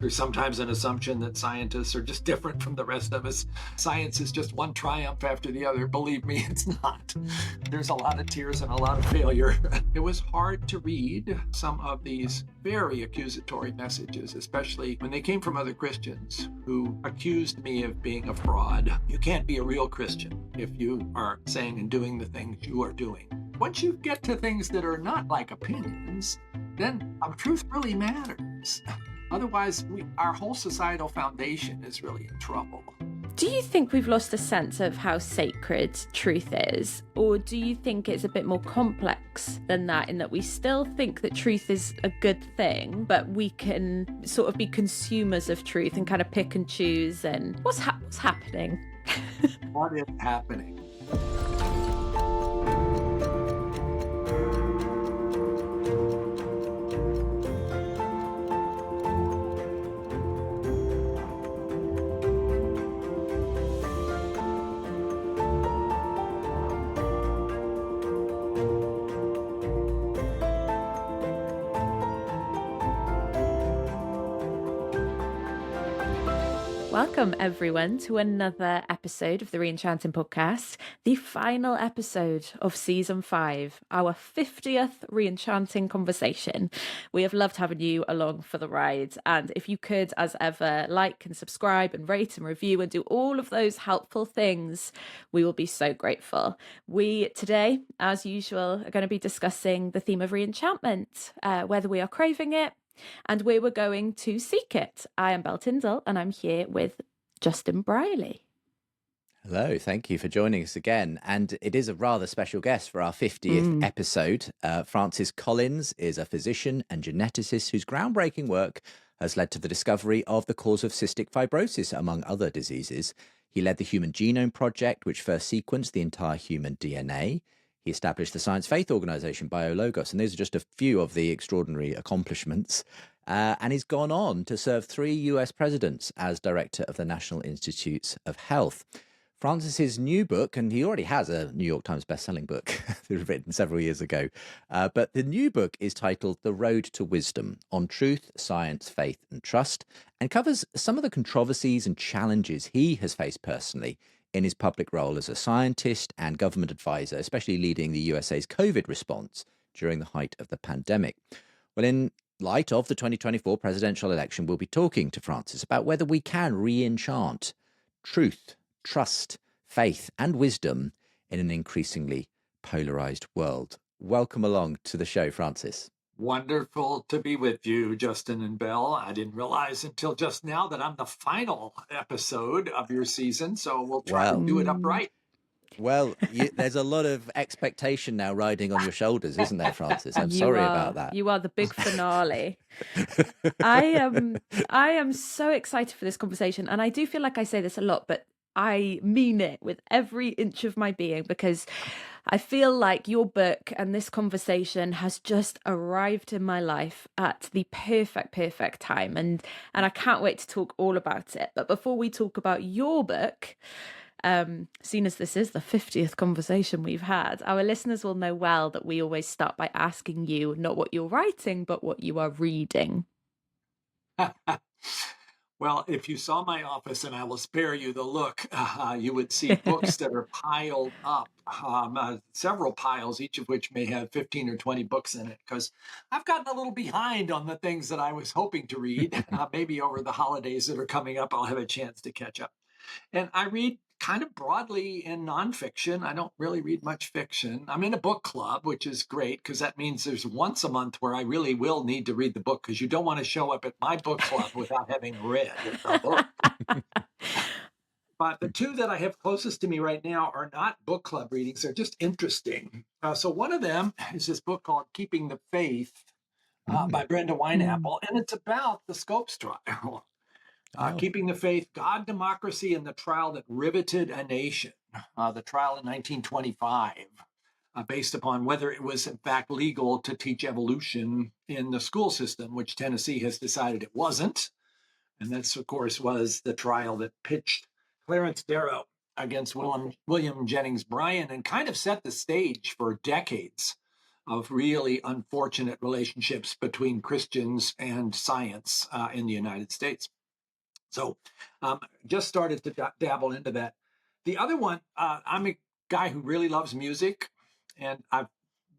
There's sometimes an assumption that scientists are just different from the rest of us. Science is just one triumph after the other. Believe me, it's not. There's a lot of tears and a lot of failure. It was hard to read some of these very accusatory messages, especially when they came from other Christians who accused me of being a fraud. You can't be a real Christian if you are saying and doing the things you are doing. Once you get to things that are not like opinions, then truth really matters. Otherwise, our whole societal foundation is really in trouble. Do you think we've lost a sense of how sacred truth is? Or do you think it's a bit more complex than that, in that we still think that truth is a good thing, but we can sort of be consumers of truth and kind of pick and choose? And what's happening? What is happening? Welcome, everyone, to another episode of the Re-Enchanting podcast, the final episode of Season 5, our 50th Re-Enchanting conversation. We have loved having you along for the ride, and if you could, as ever, like and subscribe and rate and review and do all of those helpful things, we will be so grateful. We, today, as usual, are going to be discussing the theme of re-enchantment, whether we are craving it, and we were going to seek it. I am Belle Tyndall, and I'm here with Justin Briley. Hello, thank you for joining us again. And it is a rather special guest for our 50th episode. Francis Collins is a physician and geneticist whose groundbreaking work has led to the discovery of the cause of cystic fibrosis, among other diseases. He led the Human Genome Project, which first sequenced the entire human DNA. He established the science-faith organization BioLogos, and these are just a few of the extraordinary accomplishments. And he's gone on to serve 3 US presidents as director of the National Institutes of Health. Francis's new book, and he already has a New York Times bestselling book that was written several years ago, but the new book is titled The Road to Wisdom: On Truth, Science, Faith and Trust, and covers some of the controversies and challenges he has faced personally in his public role as a scientist and government advisor, especially leading the USA's COVID response during the height of the pandemic. Well, in light of the 2024 presidential election, we'll be talking to Francis about whether we can re-enchant truth, trust, faith and wisdom in an increasingly polarized world. Welcome along to the show, Francis. Wonderful to be with you, Justin and Belle. I didn't realize until just now that I'm the final episode of your season, so we'll try to do it upright. Well, there's a lot of expectation now riding on your shoulders, isn't there, Francis? I'm sorry about that. You are the big finale. I am so excited for this conversation, and I do feel like I say this a lot, but I mean it with every inch of my being, because I feel like your book and this conversation has just arrived in my life at the perfect time, and I can't wait to talk all about it. But before we talk about your book, seeing as this is the 50th conversation we've had, our listeners will know well that we always start by asking you not what you're writing, but what you are reading. Well, if you saw my office, and I will spare you the look, you would see books that are piled up, several piles, each of which may have 15 or 20 books in it, because I've gotten a little behind on the things that I was hoping to read. Maybe over the holidays that are coming up, I'll have a chance to catch up. And I read kind of broadly in nonfiction. I don't really read much fiction. I'm in a book club, which is great, because that means there's once a month where I really will need to read the book, because you don't want to show up at my book club without having read the book. But the 2 that I have closest to me right now are not book club readings. They're just interesting. So one of them is this book called Keeping the Faith by Brenda Wineapple, and it's about the Scopes trial. Keeping the Faith, God, Democracy, and the Trial That Riveted a Nation. The trial in 1925, based upon whether it was in fact legal to teach evolution in the school system, which Tennessee has decided it wasn't. And this, of course, was the trial that pitched Clarence Darrow against William Jennings Bryan and kind of set the stage for decades of really unfortunate relationships between Christians and science in the United States. So just started to dabble into that. The other one, I'm a guy who really loves music, and I've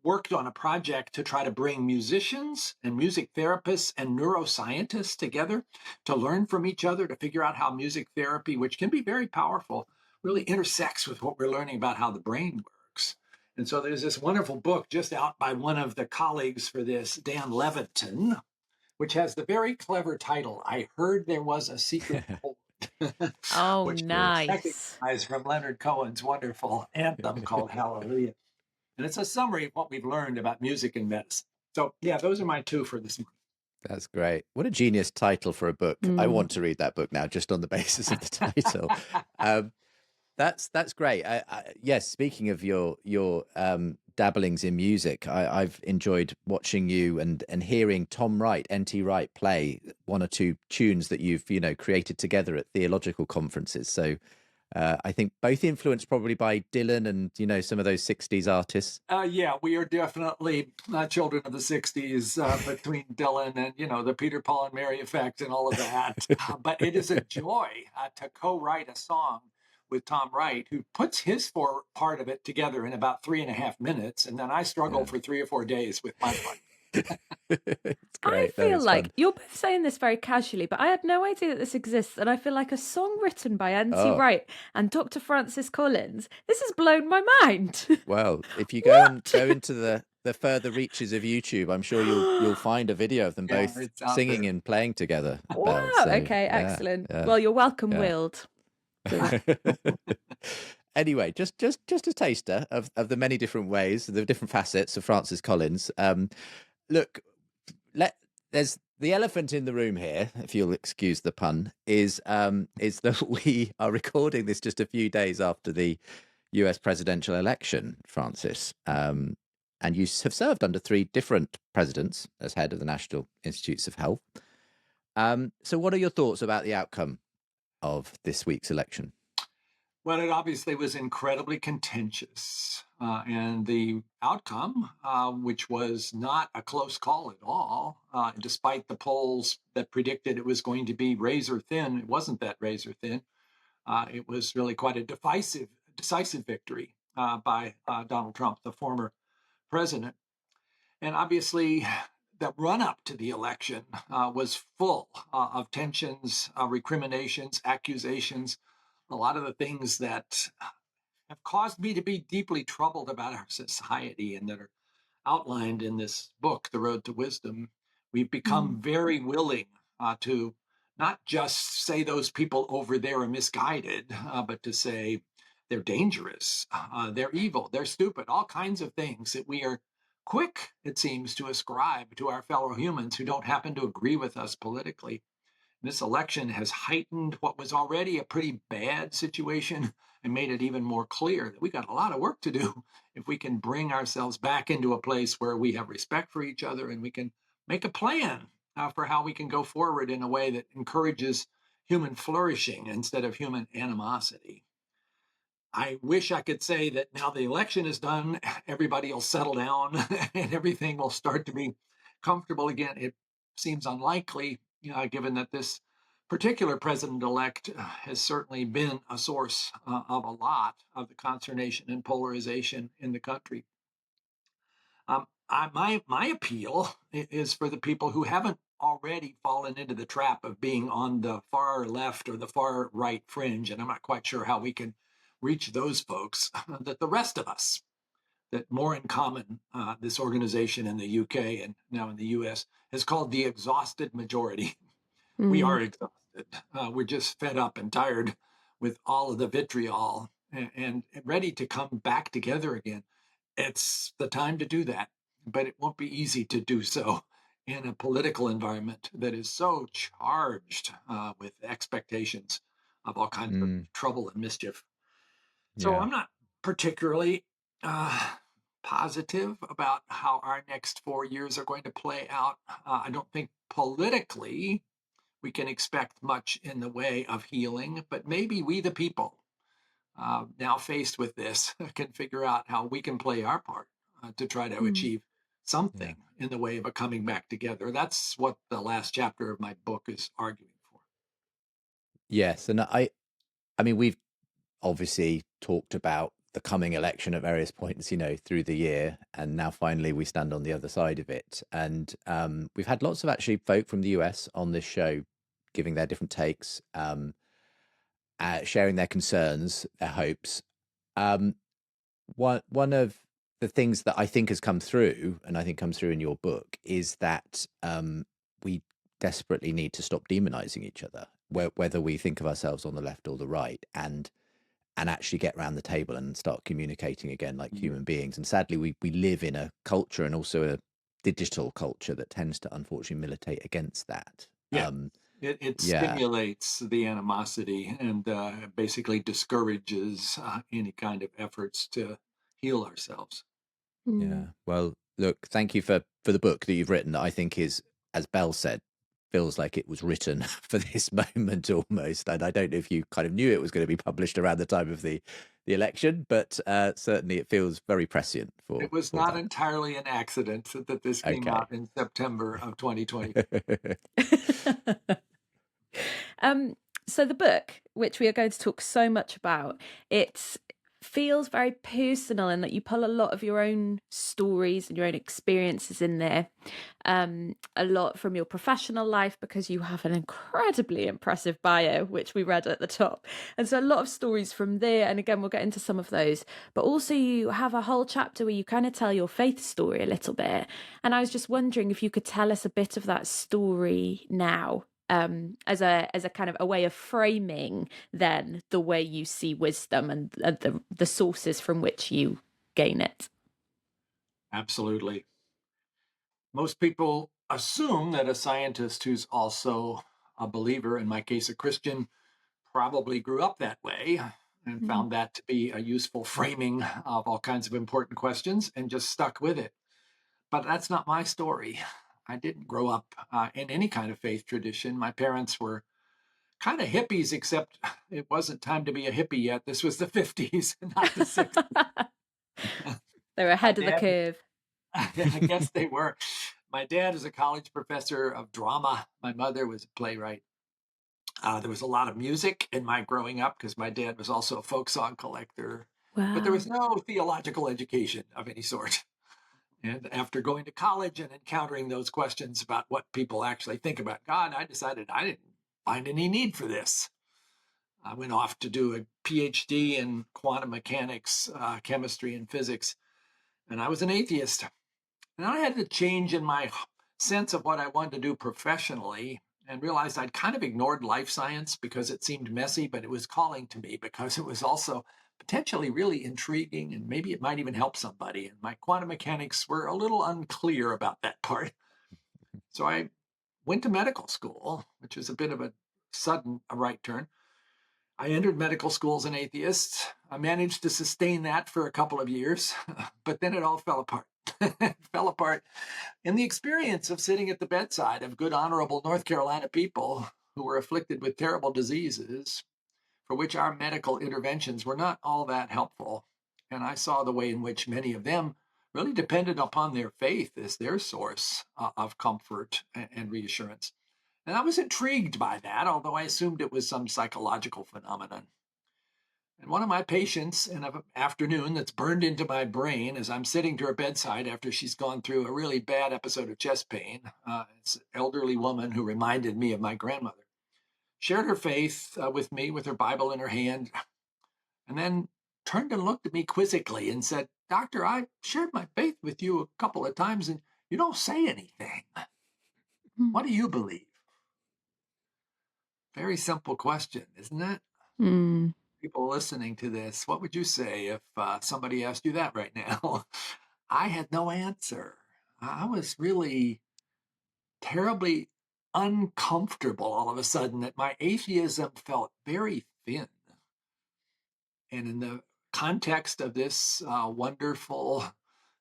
worked on a project to try to bring musicians and music therapists and neuroscientists together to learn from each other, to figure out how music therapy, which can be very powerful, really intersects with what we're learning about how the brain works. And so there's this wonderful book just out by one of the colleagues for this, Dan Levitin, which has the very clever title, I Heard There Was a Secret Chord, Oh, which I nice. recognize from Leonard Cohen's wonderful anthem called Hallelujah. And it's a summary of what we've learned about music and medicine. So, yeah, those are my two for this morning. That's great. What a genius title for a book. I Mm. want to read that book now just on the basis of the title. Um, that's great. Yes, speaking of your dabblings in music, I've enjoyed watching you and hearing Tom Wright, NT Wright, play one or two tunes that you've created together at theological conferences. So I think both influenced probably by Dylan and some of those '60s artists. Yeah, we are definitely children of the 60s between Dylan and, the Peter, Paul, and Mary effect and all of that. But it is a joy to co-write a song with Tom Wright, who puts his part of it together in about 3.5 minutes. And then I struggle Yeah. for 3 or 4 days with my part. It's I great. No, feel it's like fun. you're both saying this very casually, but I had no idea that this exists. And I feel like a song written by N.T. Oh, Wright and Dr. Francis Collins, this has blown my mind. well, if you What? go into the further reaches of YouTube, I'm sure you'll find a video of them Yeah, both it's out singing there. and playing together, Belle. Wow. So Okay, yeah, excellent. yeah, Well, you're welcome, yeah. Willed. To that. Anyway, just a taster of the many different ways, the different facets of Francis Collins. Look, there's the elephant in the room here, if you'll excuse the pun, is that we are recording this just a few days after the US presidential election, Francis. And you have served under 3 different presidents as head of the National Institutes of Health. So what are your thoughts about the outcome of this week's election? Well, it obviously was incredibly contentious. And the outcome, which was not a close call at all, despite the polls that predicted it was going to be razor thin, it wasn't that razor thin. It was really quite a decisive victory by Donald Trump, the former president. And obviously, the run up to the election was full of tensions, recriminations, accusations, a lot of the things that have caused me to be deeply troubled about our society and that are outlined in this book, The Road to Wisdom. We've become very willing to not just say those people over there are misguided, but to say they're dangerous, they're evil, they're stupid, all kinds of things that we are quick, it seems, to ascribe to our fellow humans who don't happen to agree with us politically. This election has heightened what was already a pretty bad situation and made it even more clear that we got a lot of work to do if we can bring ourselves back into a place where we have respect for each other and we can make a plan for how we can go forward in a way that encourages human flourishing instead of human animosity. I wish I could say that now the election is done, everybody will settle down and everything will start to be comfortable again. It seems unlikely, given that this particular president elect has certainly been a source of a lot of the consternation and polarization in the country. My appeal is for the people who haven't already fallen into the trap of being on the far left or the far right fringe, and I'm not quite sure how we can reach those folks, that the rest of us, that More in Common, this organization in the UK and now in the US, has called the exhausted majority. We Mm. are exhausted. We're just fed up and tired with all of the vitriol and ready to come back together again. It's the time to do that, but it won't be easy to do so in a political environment that is so charged with expectations of all kinds of Mm, trouble and mischief. So yeah. I'm not particularly positive about how our next 4 years are going to play out. I don't think politically we can expect much in the way of healing, but maybe we, the people, now faced with this, can figure out how we can play our part to try to Mm. achieve something in the way of a coming back together. That's what the last chapter of my book is arguing for. Yes, and I mean, we've obviously talked about the coming election at various points, through the year, and now finally we stand on the other side of it. And we've had lots of actually folk from the US on this show giving their different takes, sharing their concerns, their hopes. Um, one of the things that I think has come through, and I think comes through in your book, is that we desperately need to stop demonizing each other, whether we think of ourselves on the left or the right, and actually get around the table and start communicating again like Mhm. human beings. And sadly, we live in a culture, and also a digital culture, that tends to unfortunately militate against that. Yeah. It Yeah, stimulates the animosity and basically discourages any kind of efforts to heal ourselves. Mm. yeah. Well, look, thank you for the book that you've written, that I think is, as Belle said, feels like it was written for this moment almost. And I don't know if you kind of knew it was going to be published around the time of the election, but certainly it feels very prescient It for was for not that. entirely an accident that this came Okay. out in September of 2020. um, so the book, which we are going to talk so much about, it feels very personal in that you pull a lot of your own stories and your own experiences in there. A lot from your professional life, because you have an incredibly impressive bio, which we read at the top. And so a lot of stories from there. And again, we'll get into some of those. But also, you have a whole chapter where you kind of tell your faith story a little bit. And I was just wondering if you could tell us a bit of that story now. As a kind of a way of framing then the way you see wisdom and the sources from which you gain it. Absolutely. Most people assume that a scientist who's also a believer, in my case, a Christian, probably grew up that way and Mm. found that to be a useful framing of all kinds of important questions and just stuck with it. But that's not my story. I didn't grow up in any kind of faith tradition. My parents were kind of hippies, except it wasn't time to be a hippie yet. This was the 50s, not the 60s. They're My ahead of the dad, curve. I guess they were. My dad is a college professor of drama. My mother was a playwright. There was a lot of music in my growing up because my dad was also a folk song collector, but there Wow. was no theological education of any sort. And after going to college and encountering those questions about what people actually think about God, I decided I didn't find any need for this. I went off to do a PhD in quantum mechanics, chemistry, and physics, and I was an atheist. And I had to change in my sense of what I wanted to do professionally and realized I'd kind of ignored life science because it seemed messy, but it was calling to me because it was also potentially really intriguing and maybe it might even help somebody. And my quantum mechanics were a little unclear about that part. So I went to medical school, which was a bit of a sudden a right turn. I entered medical school as an atheist. I managed to sustain that for a couple of years, but then it all fell apart. It fell apart in the experience of sitting at the bedside of good, honorable North Carolina people who were afflicted with terrible diseases for which our medical interventions were not all that helpful. And I saw the way in which many of them really depended upon their faith as their source of comfort and reassurance. And I was intrigued by that, although I assumed it was some psychological phenomenon. And one of my patients, in an afternoon that's burned into my brain as I'm sitting to her bedside after she's gone through a really bad episode of chest pain, it's an elderly woman who reminded me of my grandmother, shared her faith with me with her Bible in her hand, and then turned and looked at me quizzically and said, "Doctor, I shared my faith with you a couple of times and you don't say anything. What do you believe?" Very simple question, isn't it? Mm. People listening to this, what would you say if somebody asked you that right now? I had no answer. I was really terribly uncomfortable all of a sudden that my atheism felt very thin. And in the context of this wonderful,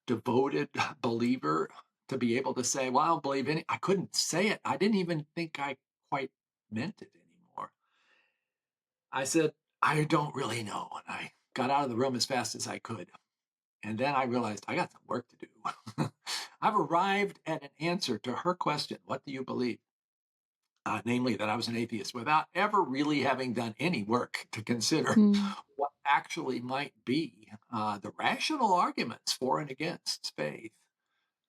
devoted believer, to be able to say, well, I don't believe any, I couldn't say it. I didn't even think I quite meant it anymore. I said, I don't really know. And I got out of the room as fast as I could. And then I realized I got some work to do. I've arrived at an answer to her question, what do you believe? Namely, that I was an atheist, without ever really having done any work to consider Mm. what actually might be the rational arguments for and against faith.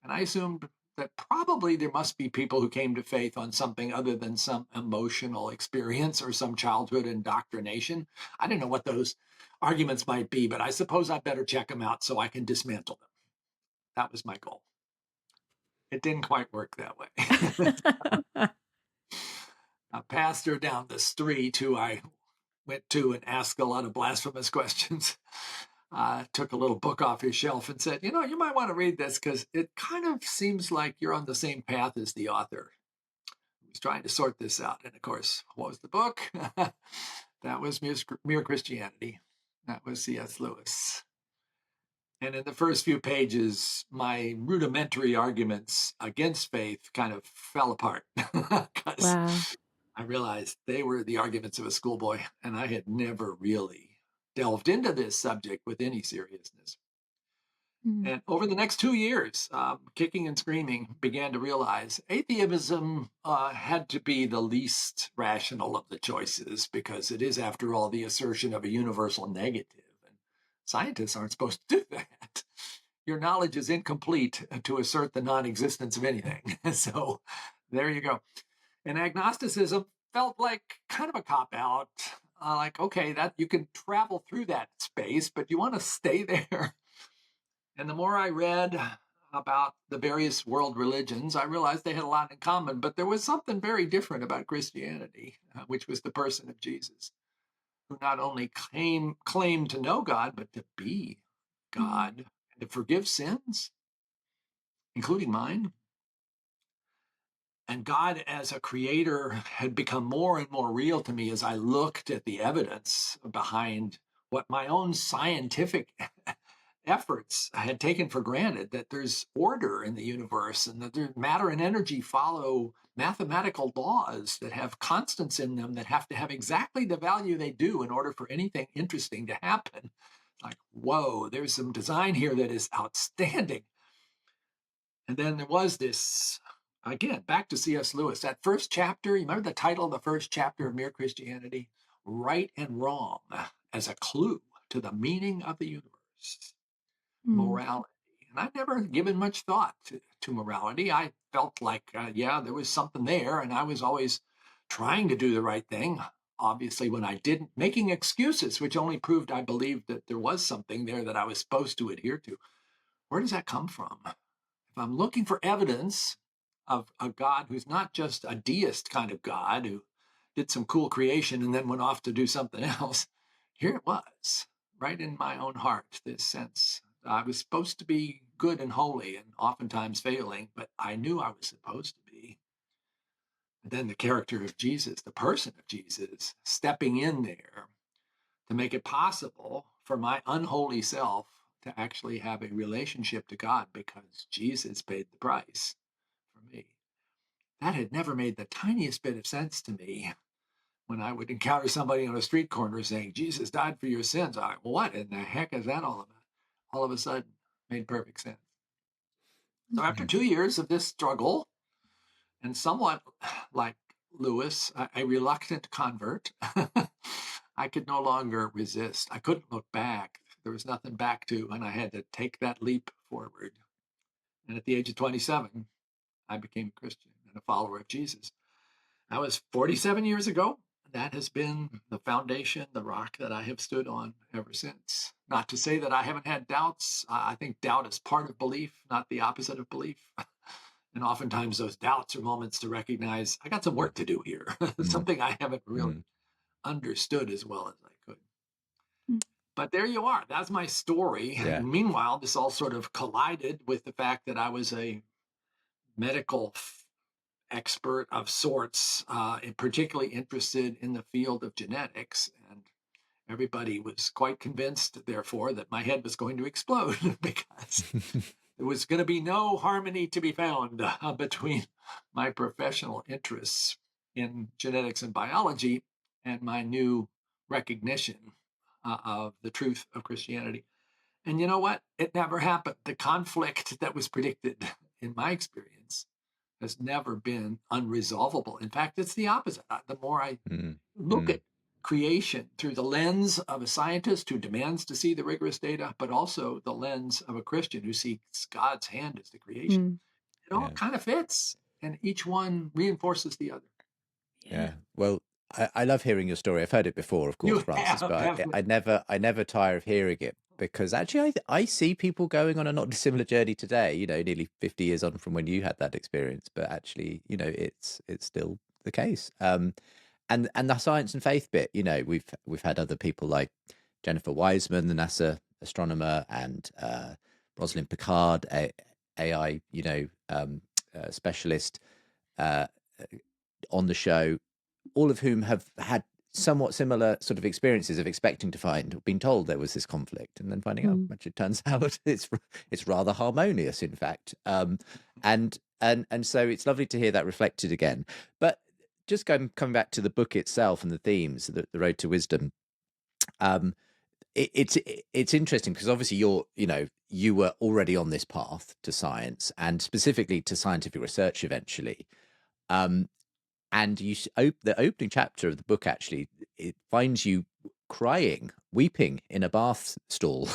And I assumed that probably there must be people who came to faith on something other than some emotional experience or some childhood indoctrination. I didn't know what those arguments might be, but I suppose I better check them out so I can dismantle them. That was my goal. It didn't quite work that way. A pastor down the street who I went to and asked a lot of blasphemous questions took a little book off his shelf and said, you might want to read this because it kind of seems like you're on the same path as the author. He was trying to sort this out. And of course, what was the book? That was Mere Christianity. That was C.S. Lewis. And in the first few pages, my rudimentary arguments against faith kind of fell apart because Wow. I realized they were the arguments of a schoolboy, and I had never really delved into this subject with any seriousness. Mm. And over the next 2 years, kicking and screaming, began to realize atheism had to be the least rational of the choices because it is, after all, the assertion of a universal negative. And scientists aren't supposed to do that. Your knowledge is incomplete to assert the non-existence of anything. So there you go. And agnosticism felt like kind of a cop out. Like, okay, that you can travel through that space, but you want to stay there. And the more I read about the various world religions, I realized they had a lot in common, but there was something very different about Christianity, which was the person of Jesus, who not only claimed to know God, but to be Mm. God and to forgive sins, including mine. And God as a creator had become more and more real to me as I looked at the evidence behind what my own scientific efforts had taken for granted, that there's order in the universe and that matter and energy follow mathematical laws that have constants in them that have to have exactly the value they do in order for anything interesting to happen. Like, whoa, there's some design here that is outstanding. And then there was this, again, back to C.S. Lewis, that first chapter. You remember the title of the first chapter of Mere Christianity? Right and Wrong as a clue to the meaning of the universe, Mm. morality. And I'd never given much thought to morality. I felt like, yeah, there was something there, and I was always trying to do the right thing. Obviously, when I didn't, making excuses, which only proved I believed that there was something there that I was supposed to adhere to. Where does that come from? If I'm looking for evidence of a God who's not just a deist kind of God who did some cool creation and then went off to do something else, here it was, right in my own heart, this sense. I was supposed to be good and holy and oftentimes failing, but I knew I was supposed to be. And then the character of Jesus, the person of Jesus, stepping in there to make it possible for my unholy self to actually have a relationship to God because Jesus paid the price for me. That had never made the tiniest bit of sense to me when I would encounter somebody on a street corner saying, Jesus died for your sins. I, what in the heck is that all about? All of a sudden, made perfect sense. So after 2 years of this struggle, and somewhat like Lewis, a reluctant convert, I could no longer resist. I couldn't look back. There was nothing back to, and I had to take that leap forward. And at the age of 27, I became a Christian and a follower of Jesus. That was 47 years ago. That has been the foundation, the rock that I have stood on ever since. Not to say that I haven't had doubts. I think doubt is part of belief, not the opposite of belief. And oftentimes those doubts are moments to recognize I got some work to do here, Mm. something I haven't really Mm. understood as well as I could. Mm. But there you are. That's my story. Yeah. And meanwhile, this all sort of collided with the fact that I was a medical expert of sorts, and particularly interested in the field of genetics. And everybody was quite convinced, therefore, that my head was going to explode because there was going to be no harmony to be found between my professional interests in genetics and biology and my new recognition of the truth of Christianity. And you know what? It never happened. The conflict that was predicted in my experience, has never been unresolvable. In fact, it's the opposite. The more I Mm, look mm, at creation through the lens of a scientist who demands to see the rigorous data, but also the lens of a Christian who seeks God's hand as the creation, Mm. it all yeah. kind of fits, and each one reinforces the other. Yeah. Yeah. Well, I love hearing your story. I've heard it before, of course, You Francis, have, but haven't I never tire of hearing it because actually I see people going on a not dissimilar journey today, nearly 50 years on from when you had that experience, but actually, it's still the case. And the science and faith bit, we've had other people like Jennifer Wiseman, the NASA astronomer, and Rosalind Picard, AI, specialist, uh, on the show, all of whom have had somewhat similar sort of experiences of expecting to find, being told there was this conflict, and then finding out, Mm. which it turns out it's rather harmonious, in fact. And so it's lovely to hear that reflected again. But just coming back to the book itself and the themes, the road to wisdom. Um, it's interesting because obviously you were already on this path to science and specifically to scientific research eventually. Um, and the opening chapter of the book actually it finds you crying, weeping in a bath stall,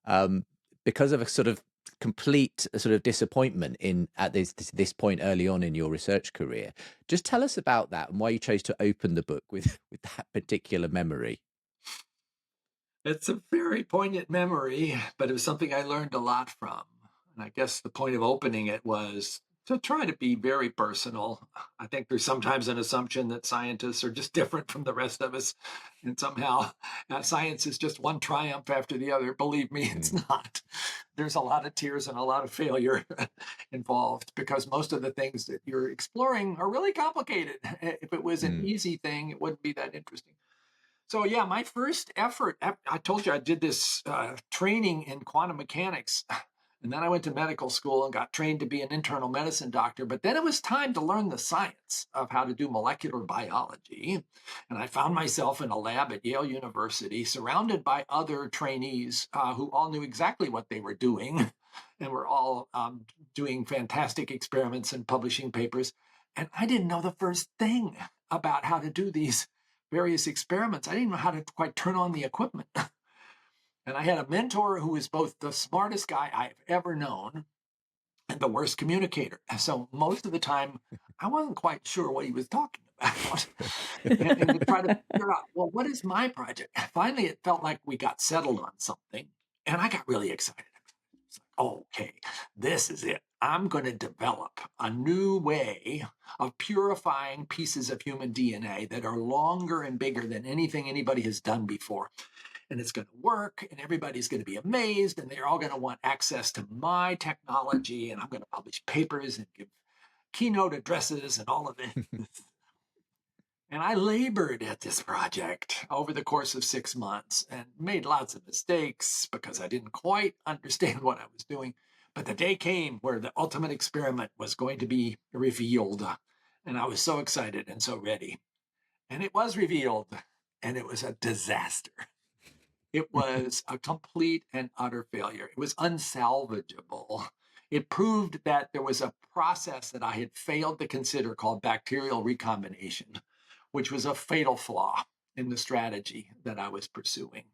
um, because of a sort of complete sort of disappointment in at this point early on in your research career. Just tell us about that and why you chose to open the book with that particular memory. It's a very poignant memory, but it was something I learned a lot from. And I guess the point of opening it was to try to be very personal. I think there's sometimes an assumption that scientists are just different from the rest of us. And somehow science is just one triumph after the other. Believe me, it's Mm, not. There's a lot of tears and a lot of failure involved because most of the things that you're exploring are really complicated. If it was an mm, easy thing, it wouldn't be that interesting. So yeah, my first effort, I told you I did this training in quantum mechanics. And then I went to medical school and got trained to be an internal medicine doctor. But then it was time to learn the science of how to do molecular biology. And I found myself in a lab at Yale University, surrounded by other trainees who all knew exactly what they were doing and were all doing fantastic experiments and publishing papers. And I didn't know the first thing about how to do these various experiments. I didn't know how to quite turn on the equipment. And I had a mentor who was both the smartest guy I've ever known and the worst communicator. So most of the time, I wasn't quite sure what he was talking about. And to try to figure out, well, what is my project? Finally, it felt like we got settled on something. And I got really excited. It's like, okay, this is it. I'm going to develop a new way of purifying pieces of human DNA that are longer and bigger than anything anybody has done before. And it's going to work, and everybody's going to be amazed, and they're all going to want access to my technology. And I'm going to publish papers and give keynote addresses and all of it. And I labored at this project over the course of 6 months and made lots of mistakes because I didn't quite understand what I was doing. But the day came where the ultimate experiment was going to be revealed. And I was so excited and so ready. And it was revealed, and it was a disaster. It was a complete and utter failure. It was unsalvageable. It proved that there was a process that I had failed to consider called bacterial recombination, which was a fatal flaw in the strategy that I was pursuing.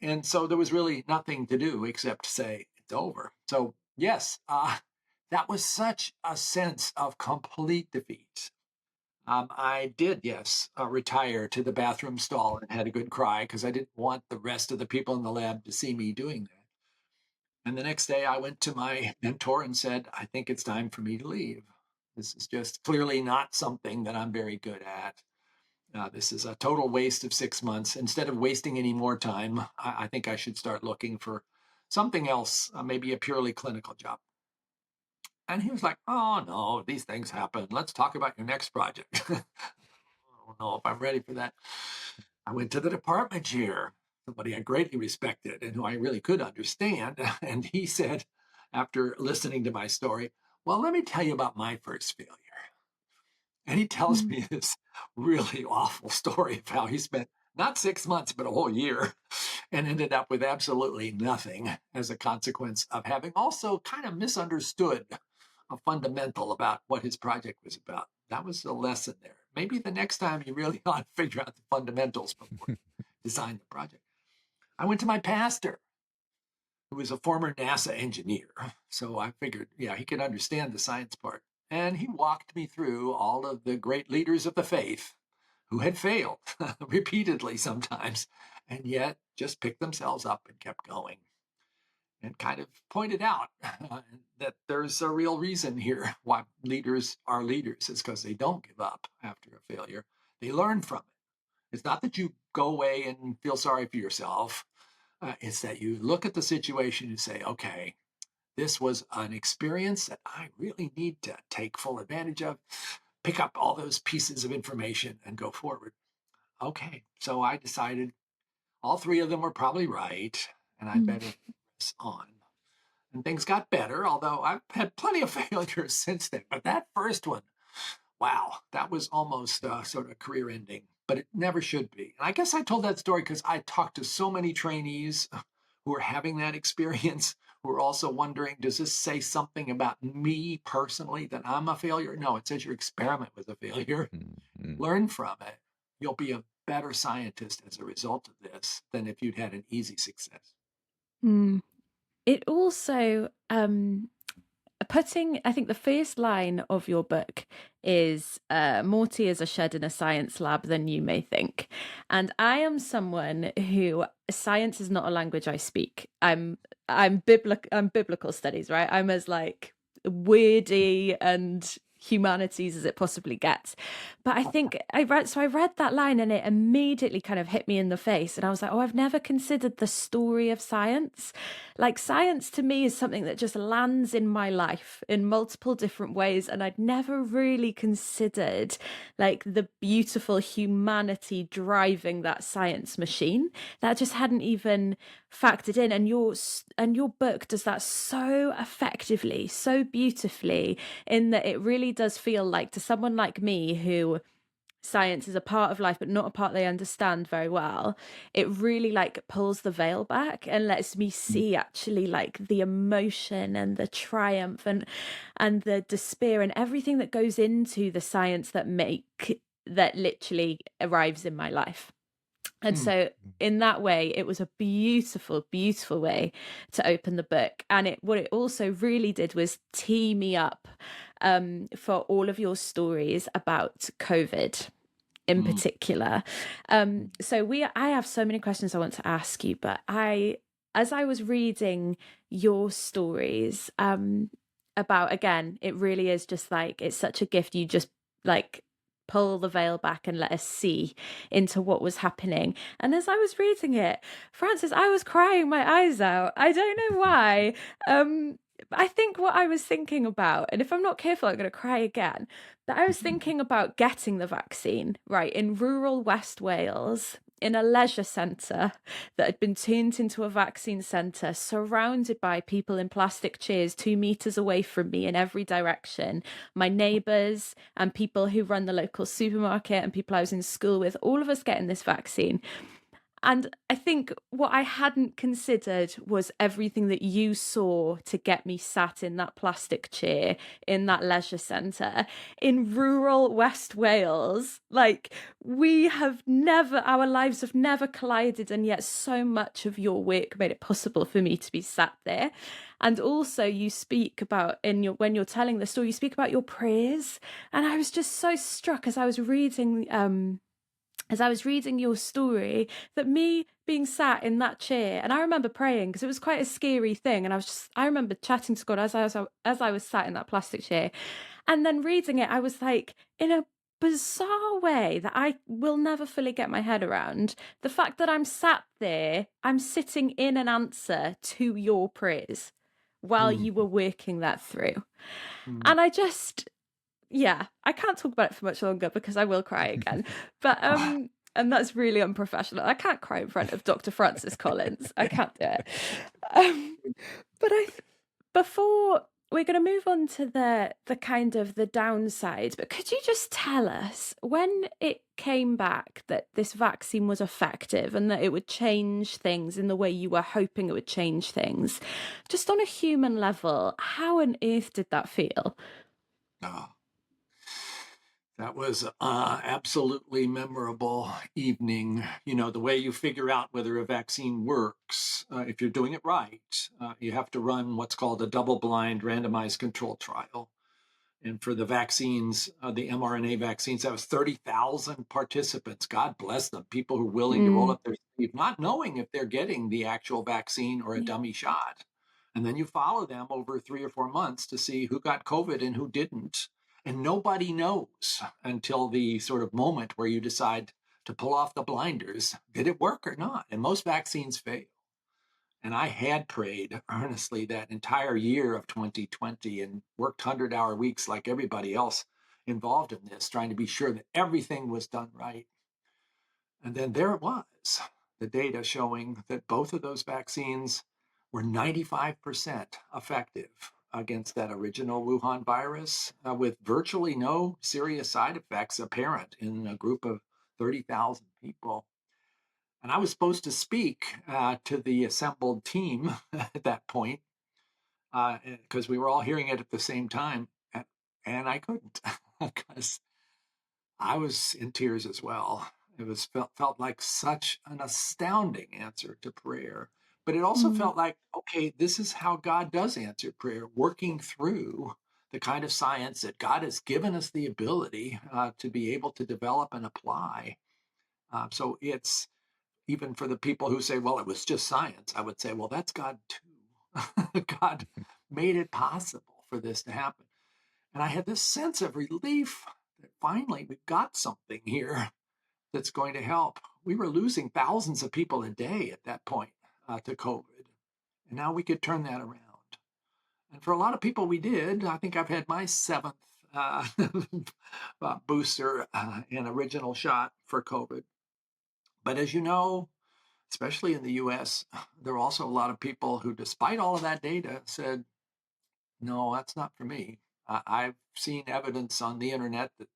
And so there was really nothing to do except say it's over. So, yes, that was such a sense of complete defeat. I did, yes, retire to the bathroom stall and had a good cry because I didn't want the rest of the people in the lab to see me doing that. And the next day I went to my mentor and said, I think it's time for me to leave. This is just clearly not something that I'm very good at. This is a total waste of 6 months. Instead of wasting any more time, I think I should start looking for something else, maybe a purely clinical job. And he was like, oh, no, these things happen. Let's talk about your next project. I don't know if I'm ready for that. I went to the department chair, somebody I greatly respected and who I really could understand. And he said, after listening to my story, well, let me tell you about my first failure. And he tells Mm. me this really awful story of how he spent not 6 months, but a whole year and ended up with absolutely nothing as a consequence of having also kind of misunderstood a fundamental about what his project was about. That was the lesson there. Maybe the next time you really ought to figure out the fundamentals before you design the project. I went to my pastor, who was a former NASA engineer. So I figured, yeah, he could understand the science part. And he walked me through all of the great leaders of the faith who had failed repeatedly sometimes, and yet just picked themselves up and kept going, and kind of pointed out that there's a real reason here why leaders are leaders. It's because they don't give up after a failure. They learn from it. It's not that you go away and feel sorry for yourself. It's that you look at the situation and say, okay, this was an experience that I really need to take full advantage of, pick up all those pieces of information and go forward. Okay, so I decided all three of them were probably right, and I'd better press on. And things got better, although I've had plenty of failures since then. But that first one, wow, that was almost sort of career ending, but it never should be. And I guess I told that story because I talked to so many trainees who are having that experience, who are also wondering, does this say something about me personally that I'm a failure? No, it says your experiment was a failure. Learn from it. You'll be a better scientist as a result of this than if you'd had an easy success. It also I think the first line of your book is more tears are shed in a science lab than you may think. And I am someone who science is not a language I speak. I'm biblical studies, right? I'm as like wordy and humanities as it possibly gets. But I think I read that line and it immediately kind of hit me in the face. And I was like, oh, I've never considered the story of science. Like science to me is something that just lands in my life in multiple different ways. And I'd never really considered like the beautiful humanity driving that science machine. That just hadn't even factored in. And your book does that so effectively, so beautifully, in that it really does feel like, to someone like me who science is a part of life but not a part they understand very well, it really like pulls the veil back and lets me see actually like the emotion and the triumph and the despair and everything that goes into the science that literally arrives in my life. And so in that way, it was a beautiful, beautiful way to open the book. And what it also really did was tee me up for all of your stories about COVID in particular. So I have so many questions I want to ask you, but as I was reading your stories about, again, it really is just like, it's such a gift. You just like pull the veil back and let us see into what was happening. And as I was reading it, Francis, I was crying my eyes out. I don't know why. I think what I was thinking about, and if I'm not careful, I'm going to cry again, that I was thinking about getting the vaccine, right, in rural West Wales, in a leisure centre that had been turned into a vaccine centre, surrounded by people in plastic chairs 2 meters away from me in every direction. My neighbours and people who run the local supermarket and people I was in school with, all of us getting this vaccine. And I think what I hadn't considered was everything that you saw to get me sat in that plastic chair in that leisure centre in rural West Wales. Like, our lives have never collided, and yet so much of your work made it possible for me to be sat there. And also you speak about, when you're telling the story, you speak about your prayers. And I was just so struck as I was reading your story, that me being sat in that chair, and I remember praying because it was quite a scary thing, and I remember chatting to God as I was sat in that plastic chair, and then reading it, I was like, in a bizarre way that I will never fully get my head around, the fact that I'm sat there, I'm sitting in an answer to your prayers while you were working that through. And I just, yeah, I can't talk about it for much longer because I will cry again. But and that's really unprofessional. I can't cry in front of Dr. Francis Collins. I can't do it. But before we're going to move on to the kind of the downside, but could you just tell us when it came back that this vaccine was effective and that it would change things in the way you were hoping it would change things, just on a human level, how on earth did that feel? Oh, that was absolutely memorable evening. You know, the way you figure out whether a vaccine works, if you're doing it right, you have to run what's called a double-blind randomized control trial. And for the vaccines, the mRNA vaccines, that was 30,000 participants. God bless them. People who are willing to roll Mm, up their sleeve, not knowing if they're getting the actual vaccine or a yeah. dummy shot. And then you follow them over 3 or 4 months to see who got COVID and who didn't. And nobody knows until the sort of moment where you decide to pull off the blinders. Did it work or not? And most vaccines fail. And I had prayed earnestly that entire year of 2020 and worked 100-hour weeks like everybody else involved in this, trying to be sure that everything was done right. And then there it was, the data showing that both of those vaccines were 95% effective against that original Wuhan virus, with virtually no serious side effects apparent in a group of 30,000 people. And I was supposed to speak to the assembled team at that point because we were all hearing it at the same time. And I couldn't because I was in tears as well. It was felt like such an astounding answer to prayer. But it also Mm, felt like, okay, this is how God does answer prayer, working through the kind of science that God has given us the ability to be able to develop and apply. So it's even for the people who say, well, it was just science, I would say, well, that's God too. God made it possible for this to happen. And I had this sense of relief that finally we've got something here that's going to help. We were losing thousands of people a day at that point to COVID. And now we could turn that around. And for a lot of people, we did. I think I've had my seventh uh, booster and original shot for COVID. But as you know, especially in the US, there were also a lot of people who, despite all of that data, said, no, that's not for me. I've seen evidence on the internet that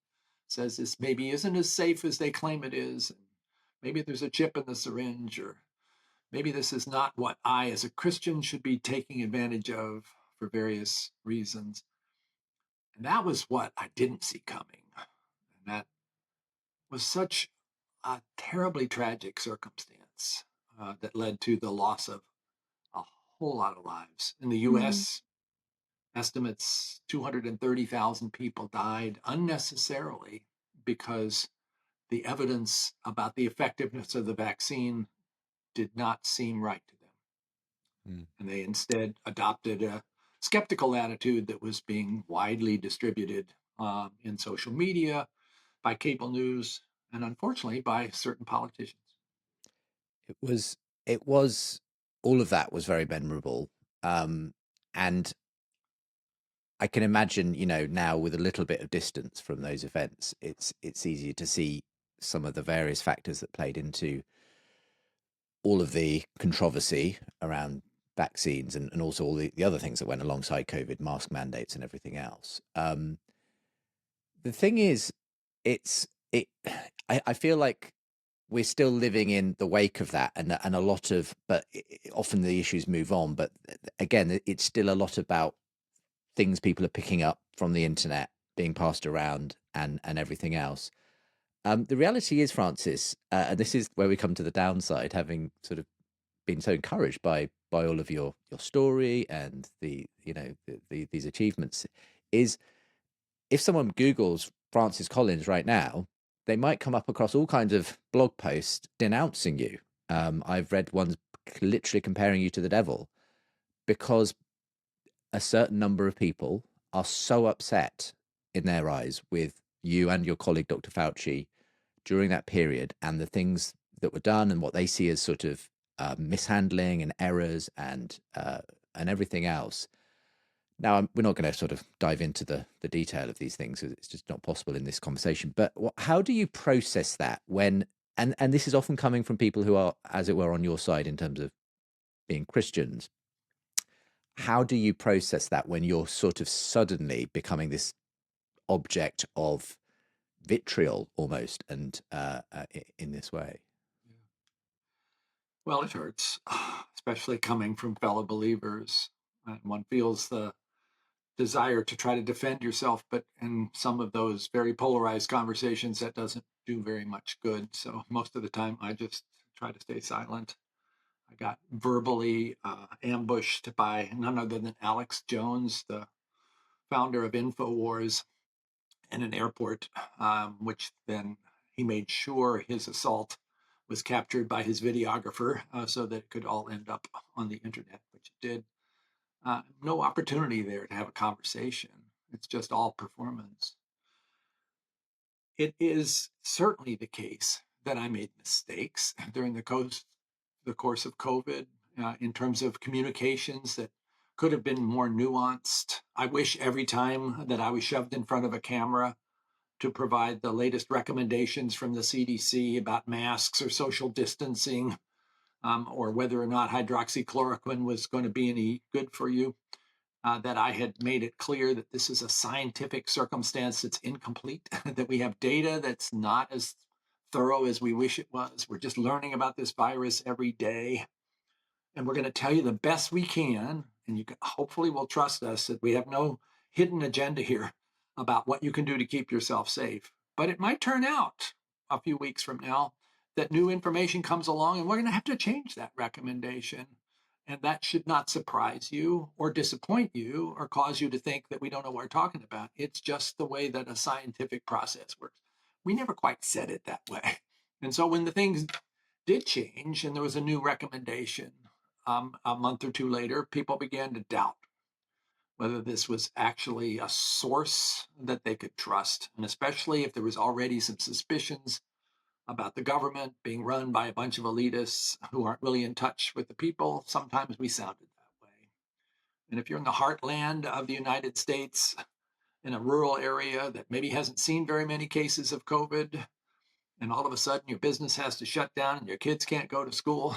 says this maybe isn't as safe as they claim it is. Maybe there's a chip in the syringe, or maybe this is not what I, as a Christian, should be taking advantage of for various reasons. And that was what I didn't see coming. And that was such a terribly tragic circumstance that led to the loss of a whole lot of lives. In the mm, US, estimates 230,000 people died unnecessarily because the evidence about the effectiveness of the vaccine did not seem right to them. Mm. And they instead adopted a skeptical attitude that was being widely distributed in social media, by cable news, and unfortunately by certain politicians. It was, it was, all of that was very memorable. Um, and I can imagine, you know, now with a little bit of distance from those events, it's easier to see some of the various factors that played into all of the controversy around vaccines and also all the other things that went alongside COVID, mask mandates and everything else. The thing is, it's it. I feel like we're still living in the wake of that, and a lot of, but often the issues move on. But again, it's still a lot about things people are picking up from the internet being passed around and everything else. The reality is, Francis, and this is where we come to the downside, having sort of been so encouraged by all of your story and the you know these achievements, is if someone Googles Francis Collins right now, they might come up across all kinds of blog posts denouncing you. I've read ones literally comparing you to the devil because a certain number of people are so upset in their eyes with you and your colleague, Dr. Fauci, during that period and the things that were done and what they see as sort of mishandling and errors and everything else. Now, we're not going to sort of dive into the detail of these things. It's just not possible in this conversation. But how do you process that when, and this is often coming from people who are, as it were, on your side in terms of being Christians. How do you process that when you're sort of suddenly becoming this object of vitriol almost, and in this way? Well, it hurts, especially coming from fellow believers. And one feels the desire to try to defend yourself, but in some of those very polarized conversations, that doesn't do very much good. So most of the time, I just try to stay silent. I got verbally ambushed by none other than Alex Jones, the founder of InfoWars, in an airport, which then he made sure his assault was captured by his videographer so that it could all end up on the internet, which it did. No opportunity there to have a conversation. It's just all performance. It is certainly the case that I made mistakes during the course of COVID in terms of communications that could have been more nuanced. I wish every time that I was shoved in front of a camera to provide the latest recommendations from the CDC about masks or social distancing, or whether or not hydroxychloroquine was going to be any good for you, that I had made it clear that this is a scientific circumstance that's incomplete, that we have data that's not as thorough as we wish it was. We're just learning about this virus every day. And we're going to tell you the best we can. And you can, hopefully will trust us that we have no hidden agenda here about what you can do to keep yourself safe. But it might turn out a few weeks from now that new information comes along and we're going to have to change that recommendation. And that should not surprise you or disappoint you or cause you to think that we don't know what we're talking about. It's just the way that a scientific process works. We never quite said it that way. And so when the things did change and there was a new recommendation, a month or two later, people began to doubt whether this was actually a source that they could trust, and especially if there was already some suspicions about the government being run by a bunch of elitists who aren't really in touch with the people. Sometimes we sounded that way. And if you're in the heartland of the United States, in a rural area that maybe hasn't seen very many cases of COVID, and all of a sudden your business has to shut down and your kids can't go to school,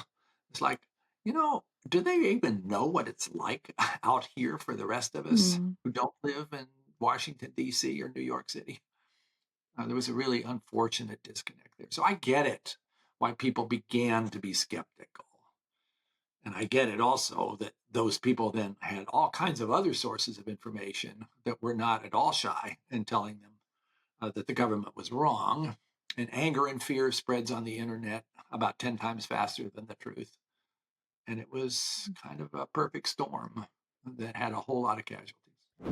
it's like, do they even know what it's like out here for the rest of us Mm. who don't live in Washington, D.C. or New York City? There was a really unfortunate disconnect there. So I get it why people began to be skeptical. And I get it also that those people then had all kinds of other sources of information that were not at all shy in telling them that the government was wrong. And anger and fear spreads on the internet about 10 times faster than the truth. And it was kind of a perfect storm that had a whole lot of casualties.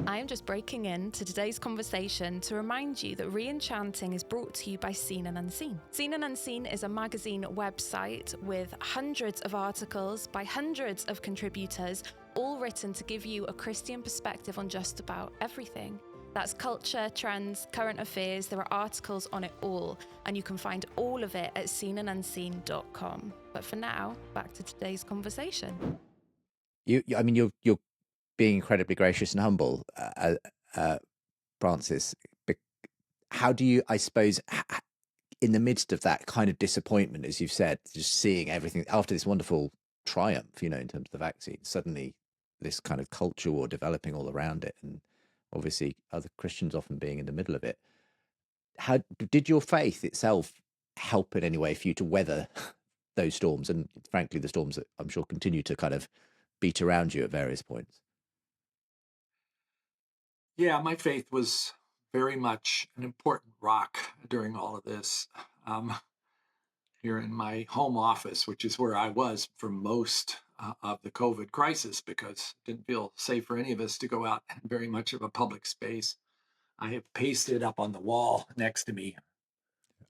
I am just breaking into today's conversation to remind you that Re-Enchanting is brought to you by Seen and Unseen. Seen and Unseen is a magazine website with hundreds of articles by hundreds of contributors, all written to give you a Christian perspective on just about everything. That's culture, trends, current affairs. There are articles on it all, and you can find all of it at seenandunseen.com. But for now, back to today's conversation. I mean, you're being incredibly gracious and humble, Francis. How do you, I suppose, in the midst of that kind of disappointment, as you've said, just seeing everything after this wonderful triumph, in terms of the vaccine, suddenly this kind of culture war developing all around it, and obviously other Christians often being in the middle of it. How did your faith itself help in any way for you to weather those storms, and frankly, the storms that I'm sure continue to kind of beat around you at various points? Yeah, my faith was very much an important rock during all of this. Um, Here in my home office, which is where I was for most of the COVID crisis, because it didn't feel safe for any of us to go out in very much of a public space. I have pasted up on the wall next to me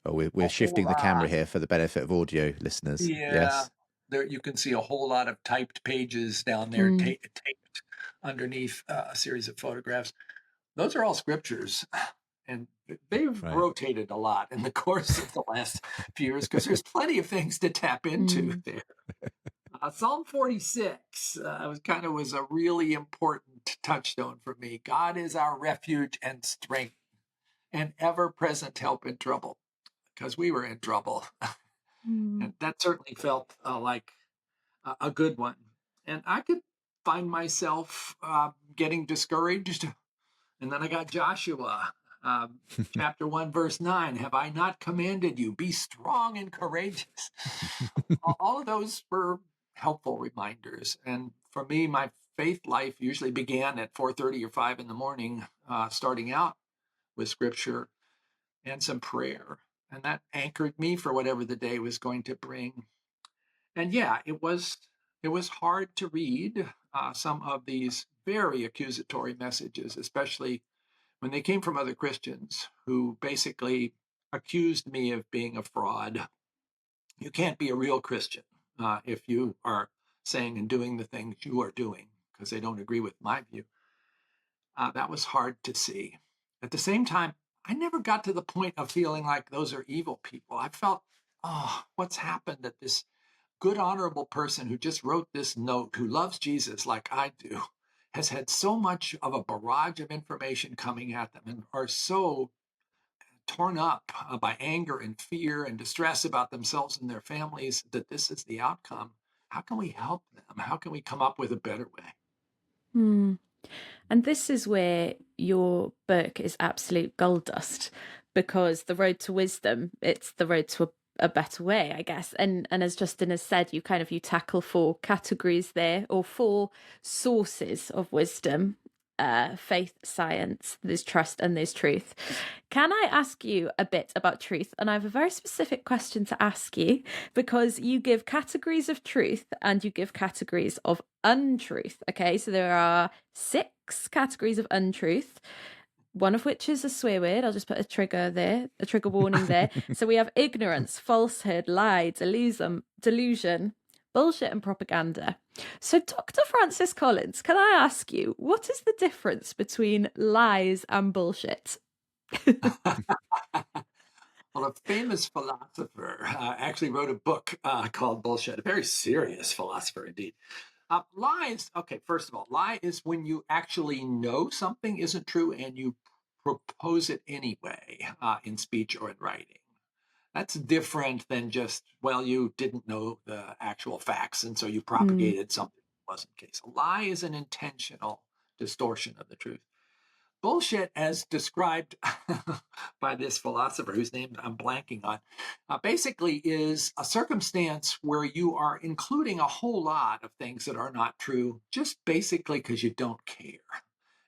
Oh, a we're whole shifting the camera lot. here for the benefit of audio listeners. Yeah, Yes, there you can see a whole lot of typed pages down there, Mm. taped underneath a series of photographs. Those are all scriptures, and they've right. rotated a lot in the course of the last few years because there's plenty of things to tap into Mm. there. Psalm 46 was a really important touchstone for me. God is our refuge and strength and ever-present help in trouble, because we were in trouble. Mm. And that certainly felt like a good one. And I could find myself getting discouraged. And then I got Joshua, chapter 1, verse 9. Have I not commanded you? Be strong and courageous. All of those were helpful reminders. And for me, my faith life usually began at 4:30 or 5 in the morning, starting out with scripture and some prayer. And that anchored me for whatever the day was going to bring. And yeah, it was hard to read some of these very accusatory messages, especially when they came from other Christians who basically accused me of being a fraud. You can't be a real Christian if you are saying and doing the things you are doing because they don't agree with my view. That was hard to see. At the same time, I never got to the point of feeling like those are evil people. I felt, oh, what's happened that this good, honorable person who just wrote this note, who loves Jesus like I do, has had so much of a barrage of information coming at them and are so torn up by anger and fear and distress about themselves and their families that this is the outcome. How can we help them? How can we come up with a better way? Hmm. And this is where your book is absolute gold dust, because the road to wisdom, it's the road to a better way, I guess. And as Justin has said, you tackle 4 categories there, or 4 sources of wisdom. Faith, science, there's trust, and there's truth. Can I ask you a bit about truth? And I have a very specific question to ask you, because you give categories of truth and you give categories of untruth. Okay, so there are 6 categories of untruth, one of which is a swear word. I'll just put a trigger warning there. So we have ignorance, falsehood, lie, delusion, bullshit, and propaganda. So, Dr. Francis Collins, can I ask you, what is the difference between lies and bullshit? Well, a famous philosopher actually wrote a book called Bullshit, a very serious philosopher indeed. Lies, okay, first of all, lie is when you actually know something isn't true and you propose it anyway in speech or in writing. That's different than just, well, you didn't know the actual facts and so you Mm, propagated something that wasn't the case. A lie is an intentional distortion of the truth. Bullshit, as described by this philosopher whose name I'm blanking on, basically is a circumstance where you are including a whole lot of things that are not true, just basically because you don't care.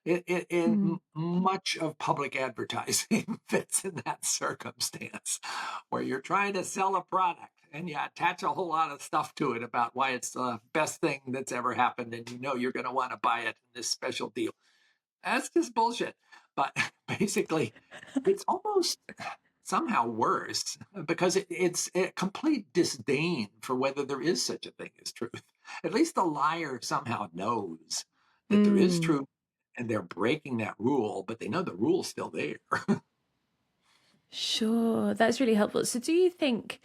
mm. Much of public advertising fits in that circumstance where you're trying to sell a product and you attach a whole lot of stuff to it about why it's the best thing that's ever happened and you know you're going to want to buy it in this special deal. That's just bullshit. But basically, it's almost somehow worse because it's a complete disdain for whether there is such a thing as truth. At least the liar somehow knows that there is Mm. truth and they're breaking that rule, but they know the rule's still there. Sure, that's really helpful. So do you think,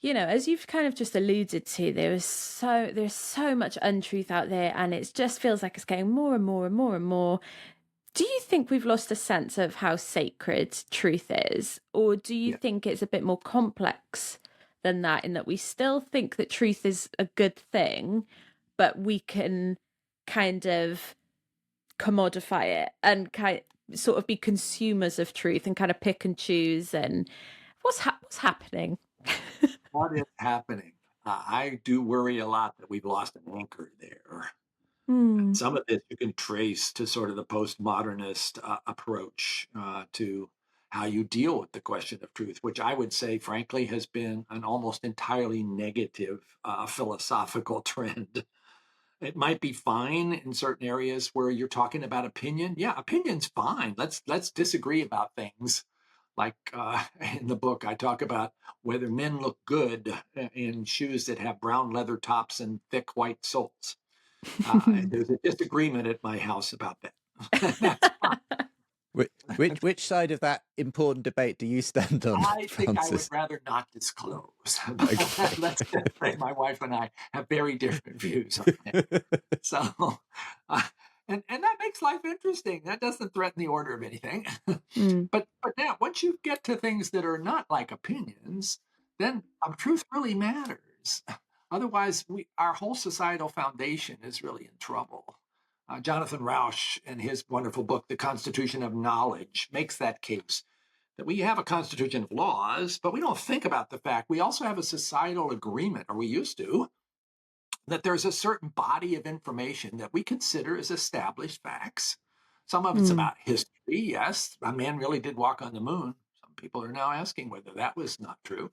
as you've kind of just alluded to, there's so much untruth out there, and it just feels like it's getting more and more and more and more. Do you think we've lost a sense of how sacred truth is? Or do you Yeah. think it's a bit more complex than that, in that we still think that truth is a good thing, but we can kind of commodify it and sort of be consumers of truth and kind of pick and choose? And what's happening? What is happening? I do worry a lot that we've lost an anchor there. Hmm. Some of this you can trace to sort of the postmodernist approach to how you deal with the question of truth, which I would say, frankly, has been an almost entirely negative philosophical trend. It might be fine in certain areas where you're talking about opinion. Yeah, opinion's fine. Let's disagree about things. Like in the book, I talk about whether men look good in shoes that have brown leather tops and thick white soles. There's a disagreement at my house about that. That's fine. Which side of that important debate do you stand on, I think I would Francis? rather not disclose. Okay. Let's just say my wife and I have very different views on it. So, uh, and that makes life interesting. That doesn't threaten the order of anything. Hmm. But now, once you get to things that are not like opinions, then truth really matters. Otherwise, our whole societal foundation is really in trouble. Jonathan Rauch, in his wonderful book, The Constitution of Knowledge, makes that case that we have a constitution of laws, but we don't think about the fact we also have a societal agreement, or we used to, that there's a certain body of information that we consider as established facts. Some of it's Mm. about history. Yes, a man really did walk on the moon. Some people are now asking whether that was not true.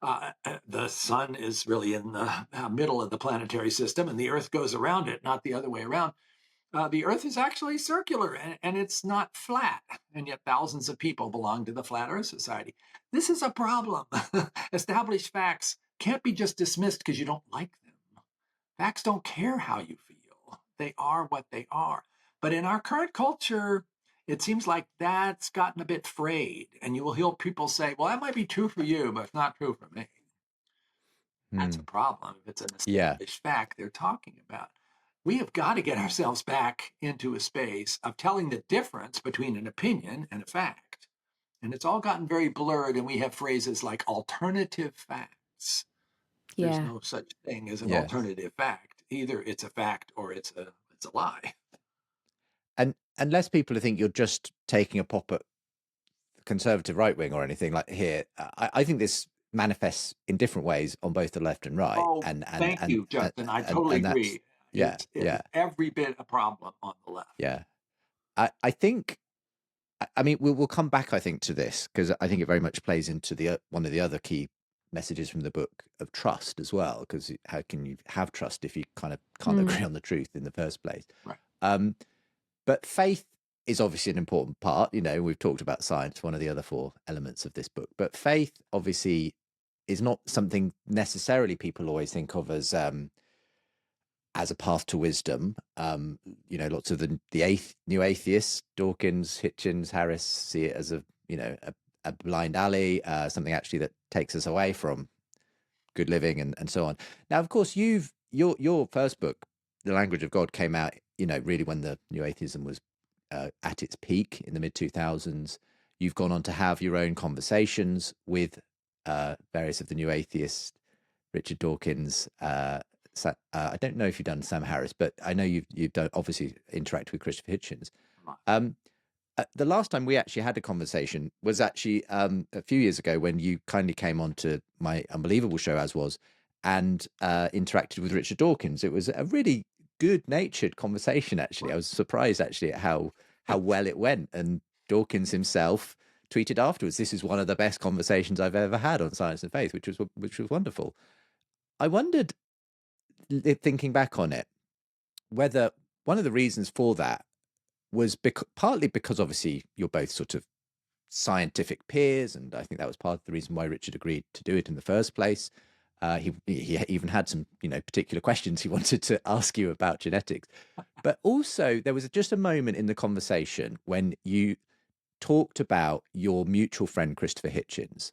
The sun is really in the middle of the planetary system, and the Earth goes around it, not the other way around. The Earth is actually circular and it's not flat, and yet thousands of people belong to the Flat Earth Society. This is a problem. Established facts can't be just dismissed because you don't like them. Facts don't care how you feel, they are what they are. But in our current culture, it seems like that's gotten a bit frayed, and you will hear people say, well, that might be true for you, but it's not true for me. That's a Hmm. problem if it's an Yeah. established fact they're talking about. We have got to get ourselves back into a space of telling the difference between an opinion and a fact. And it's all gotten very blurred, and we have phrases like alternative facts. There's Yeah. no such thing as an Yes. alternative fact. Either it's a fact or it's a lie. And unless people think you're just taking a pop at the conservative right wing or anything like here, I think this manifests in different ways on both the left and right, Oh, thank you, Justin. I totally and that's agree. yeah, It's yeah, every bit a problem on the left. yeah. I think I mean we'll come back I think to this because I think it very much plays into the one of the other key messages from the book of trust as well. Because how can you have trust if you kind of can't Mm. agree on the truth in the first place? Right. Um, But faith is obviously an important part. You know, we've talked about science, one of the other four elements of this book. But faith obviously is not something necessarily people always think of as a path to wisdom. You know, lots of the new atheists, Dawkins, Hitchens, Harris, see it as a blind alley, something actually that takes us away from good living and so on. Now, of course, your first book, The Language of God, came out, you know, really when the new atheism was at its peak in the mid 2000s. You've gone on to have your own conversations with various of the new atheists, Richard Dawkins. I don't know if you've done Sam Harris, but I know you've done obviously interact with Christopher Hitchens. Um, the last time we actually had a conversation was actually a few years ago when you kindly came on to my Unbelievable show, as was, and interacted with Richard Dawkins. It was a really good-natured conversation, actually. I was surprised, actually, at how well it went. And Dawkins himself tweeted afterwards, "This is one of the best conversations I've ever had on science and faith," which was wonderful. I wondered, thinking back on it, whether one of the reasons for that was partly because obviously you're both sort of scientific peers, and I think that was part of the reason why Richard agreed to do it in the first place. He even had some particular questions he wanted to ask you about genetics, but also there was just a moment in the conversation when you talked about your mutual friend Christopher Hitchens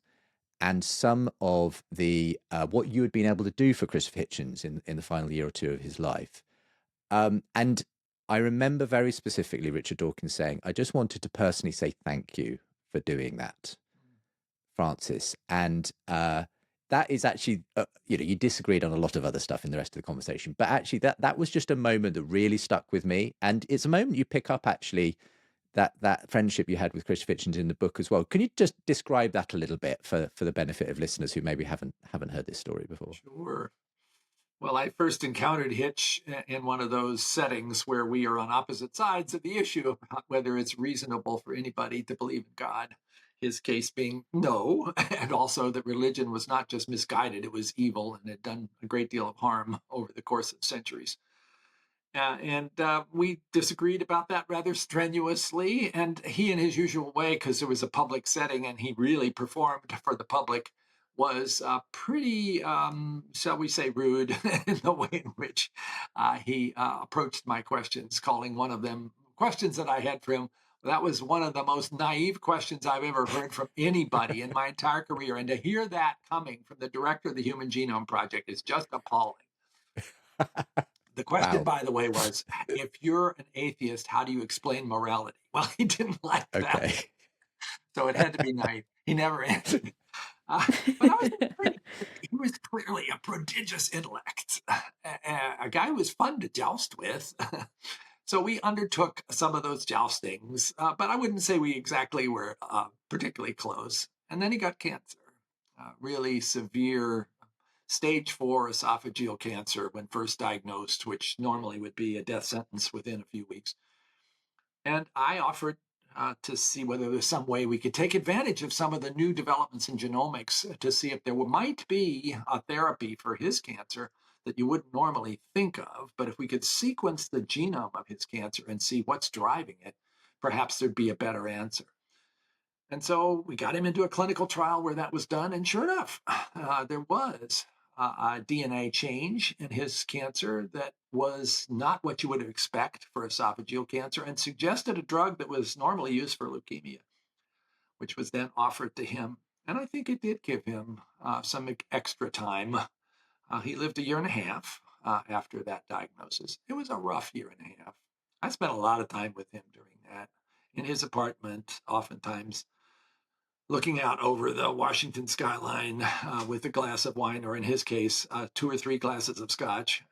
and some of the what you had been able to do for Christopher Hitchens in the final year or two of his life. And I remember very specifically Richard Dawkins saying, "I just wanted to personally say thank you for doing that, Francis." And that is actually, you disagreed on a lot of other stuff in the rest of the conversation, but actually that was just a moment that really stuck with me. And it's a moment you pick up actually that friendship you had with Christopher Hitchens in the book as well. Can you just describe that a little bit for the benefit of listeners who maybe haven't heard this story before? Sure. Well, I first encountered Hitch in one of those settings where we are on opposite sides of the issue of whether it's reasonable for anybody to believe in God. His case being no, and also that religion was not just misguided, it was evil and had done a great deal of harm over the course of centuries. And we disagreed about that rather strenuously. And he, in his usual way, because it was a public setting and he really performed for the public, was pretty, shall we say, rude in the way in which he approached my questions, calling one of them questions that I had for him. That was one of the most naive questions I've ever heard from anybody in my entire career. And to hear that coming from the director of the Human Genome Project is just appalling. The question, Wow. by the way, was if you're an atheist, how do you explain morality? Well, he didn't like that. Okay. So it had to be naive. He never answered. But I was pretty, he was clearly a prodigious intellect, a guy who was fun to joust with. So we undertook some of those joustings, but I wouldn't say we exactly were particularly close. And then he got cancer, really severe stage 4 esophageal cancer when first diagnosed, which normally would be a death sentence within a few weeks. And I offered to see whether there's some way we could take advantage of some of the new developments in genomics to see if there might be a therapy for his cancer that you wouldn't normally think of. But if we could sequence the genome of his cancer and see what's driving it, perhaps there'd be a better answer. And so we got him into a clinical trial where that was done. And sure enough, there was a DNA change in his cancer that was not what you would expect for esophageal cancer and suggested a drug that was normally used for leukemia, which was then offered to him. And I think it did give him some extra time. He lived a year and a half after that diagnosis. It was a rough year and a half. I spent a lot of time with him during that in his apartment, oftentimes looking out over the Washington skyline with a glass of wine, or in his case, 2 or 3 glasses of scotch,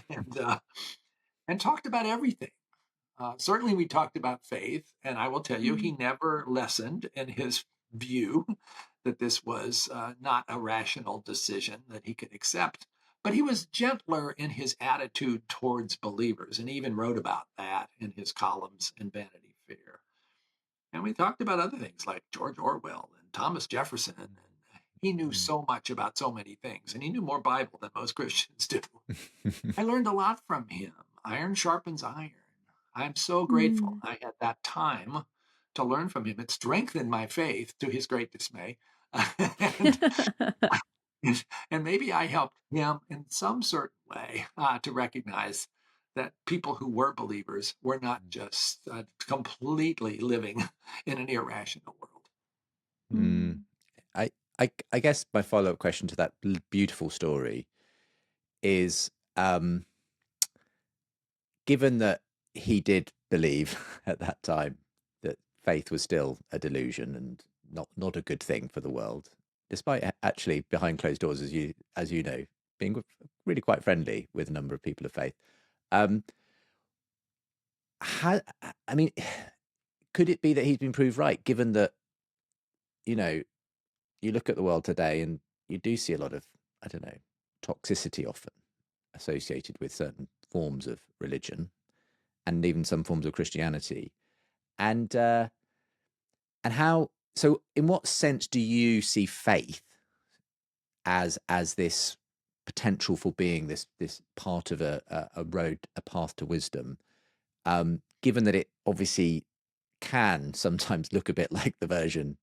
and talked about everything. Certainly, we talked about faith, and I will tell you, he never lessened in his view that this was not a rational decision that he could accept. But he was gentler in his attitude towards believers, and even wrote about that in his columns in Vanity Fair. And we talked about other things like George Orwell and Thomas Jefferson. And he knew so much about so many things, and he knew more Bible than most Christians do. I learned a lot from him. Iron sharpens iron. I'm so grateful I had that time to learn from him. It strengthened my faith to his great dismay. and, and maybe I helped him in some certain way to recognize that people who were believers were not just completely living in an irrational world. Mm. I guess my follow-up question to that beautiful story is, given that he did believe at that time that faith was still a delusion and not a good thing for the world, despite actually behind closed doors, as you know, being really quite friendly with a number of people of faith. How, I mean, could it be that he's been proved right, given that, you know, you look at the world today and you do see a lot of, I don't know, toxicity often associated with certain forms of religion and even some forms of Christianity. And how, so in what sense do you see faith as this potential for being this part of a road, a path to wisdom, given that it obviously can sometimes look a bit like the version,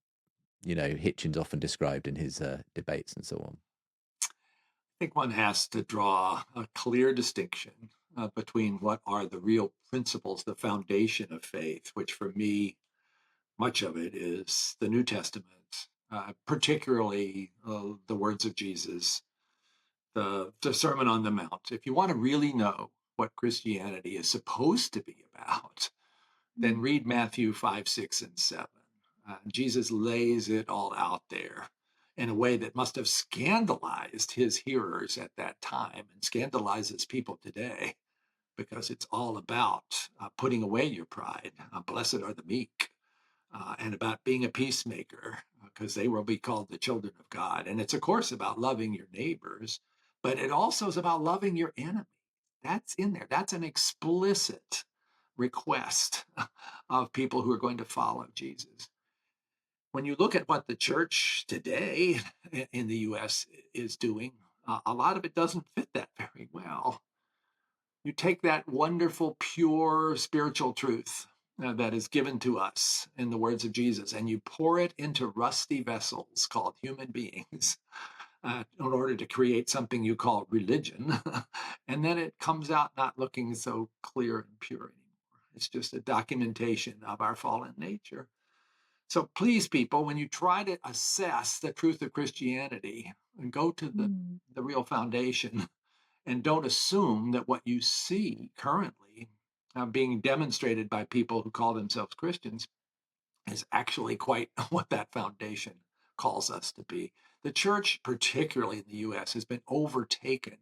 you know, Hitchens often described in his debates and so on? I think one has to draw a clear distinction between what are the real principles, the foundation of faith, which for me, much of it is the New Testament, particularly the words of Jesus, the Sermon on the Mount. If you want to really know what Christianity is supposed to be about, then read Matthew 5, 6, and 7. Jesus lays it all out there in a way that must have scandalized his hearers at that time and scandalizes people today, because it's all about putting away your pride. Blessed are the meek, and about being a peacemaker, because they will be called the children of God. And it's, of course, about loving your neighbors, but it also is about loving your enemy. That's in there. That's an explicit request of people who are going to follow Jesus. When you look at what the church today in the US is doing, a lot of it doesn't fit that very well. You take that wonderful, pure spiritual truth that is given to us in the words of Jesus, and you pour it into rusty vessels called human beings in order to create something you call religion. And then it comes out not looking so clear and pure anymore. It's just a documentation of our fallen nature. So please, people, when you try to assess the truth of Christianity, go to the real foundation, and don't assume that what you see currently being demonstrated by people who call themselves Christians is actually quite what that foundation calls us to be. The church, particularly in the US, has been overtaken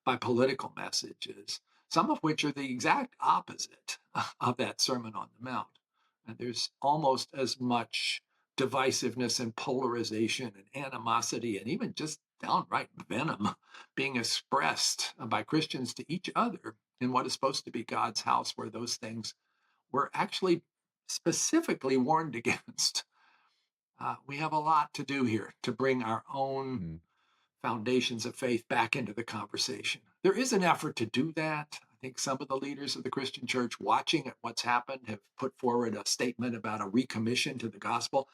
by political messages, some of which are the exact opposite of that Sermon on the Mount. And there's almost as much divisiveness and polarization and animosity and even just downright venom being expressed by Christians to each other in what is supposed to be God's house, where those things were actually specifically warned against. We have a lot to do here to bring our own Mm. foundations of faith back into the conversation. There is an effort to do that. I think some of the leaders of the Christian church watching at what's happened have put forward a statement about a recommission to the gospel.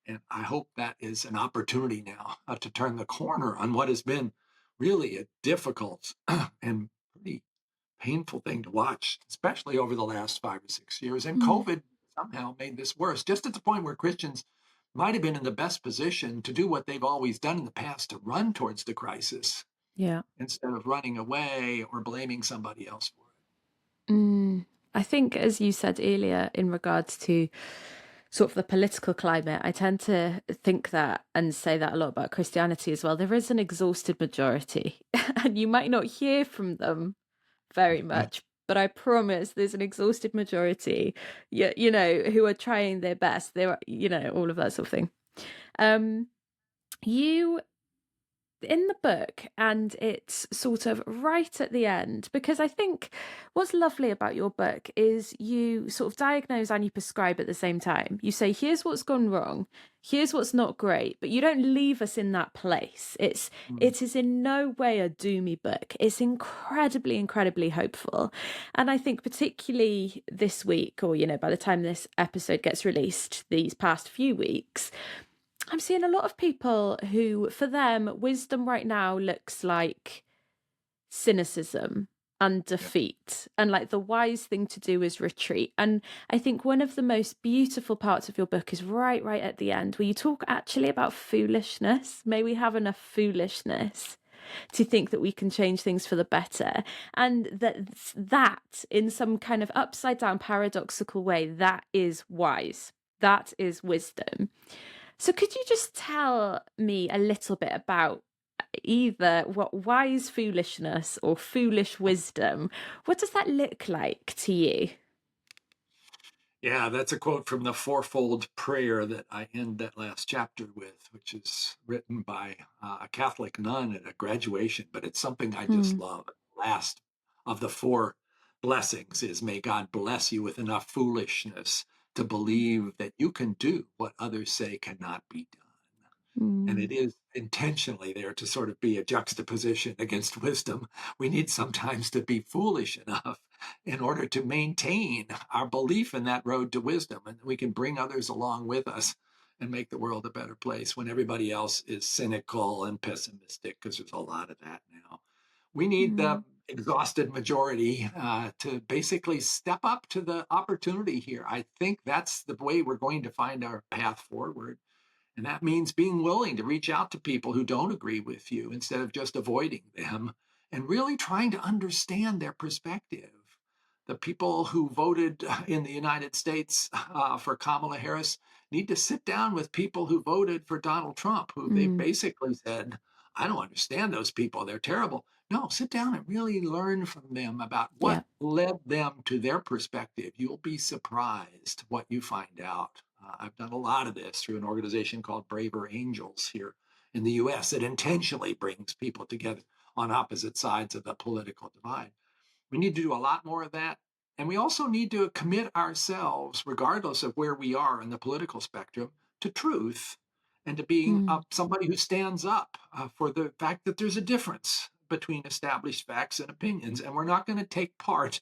And I hope that is an opportunity now to turn the corner on what has been really a difficult and pretty painful thing to watch, especially over the last 5 or 6 years. And Mm. COVID somehow made this worse, just at the point where Christians might have been in the best position to do what they've always done in the past, to run towards the crisis Yeah. instead of running away or blaming somebody else for it. I think, as you said earlier, in regards to sort of the political climate, I tend to think that and say that a lot about Christianity as well. There is an exhausted majority, and you might not hear from them very much, but I promise there's an exhausted majority, who are trying their best. They're, all of that sort of thing. You in the book, and it's sort of right at the end, because I think what's lovely about your book is you sort of diagnose and you prescribe at the same time. You say, here's what's gone wrong, here's what's not great, but you don't leave us in that place. It is in no way a doomy book. It's incredibly, incredibly hopeful. And I think particularly this week, or by the time this episode gets released, these past few weeks, I'm seeing a lot of people who, for them, wisdom right now looks like cynicism and defeat. And like the wise thing to do is retreat. And I think one of the most beautiful parts of your book is right at the end, where you talk actually about foolishness. May we have enough foolishness to think that we can change things for the better. And that in some kind of upside down paradoxical way, that is wise. That is wisdom. So could you just tell me a little bit about either what wise foolishness or foolish wisdom, what does that look like to you? Yeah, that's a quote from the fourfold prayer that I end that last chapter with, which is written by a Catholic nun at a graduation, but it's something I just Mm, love. Last of the four blessings is, may God bless you with enough foolishness to believe that you can do what others say cannot be done. And mm, it is intentionally there to sort of be a juxtaposition against wisdom. We need sometimes to be foolish enough in order to maintain our belief in that road to wisdom. And we can bring others along with us and make the world a better place when everybody else is cynical and pessimistic, because there's a lot of that now. We need the mm, exhausted majority to basically step up to the opportunity here. I think that's the way we're going to find our path forward. And that means being willing to reach out to people who don't agree with you instead of just avoiding them and really trying to understand their perspective. The people who voted in the United States for Kamala Harris need to sit down with people who voted for Donald Trump, who they mm, basically said, I don't understand those people. They're terrible. No, sit down and really learn from them about what yeah. led them to their perspective. You'll be surprised what you find out. I've done a lot of this through an organization called Braver Angels here in the US that intentionally brings people together on opposite sides of the political divide. We need to do a lot more of that. And we also need to commit ourselves, regardless of where we are in the political spectrum, to truth and to being Mm, somebody who stands up for the fact that there's a difference between established facts and opinions. And we're not going to take part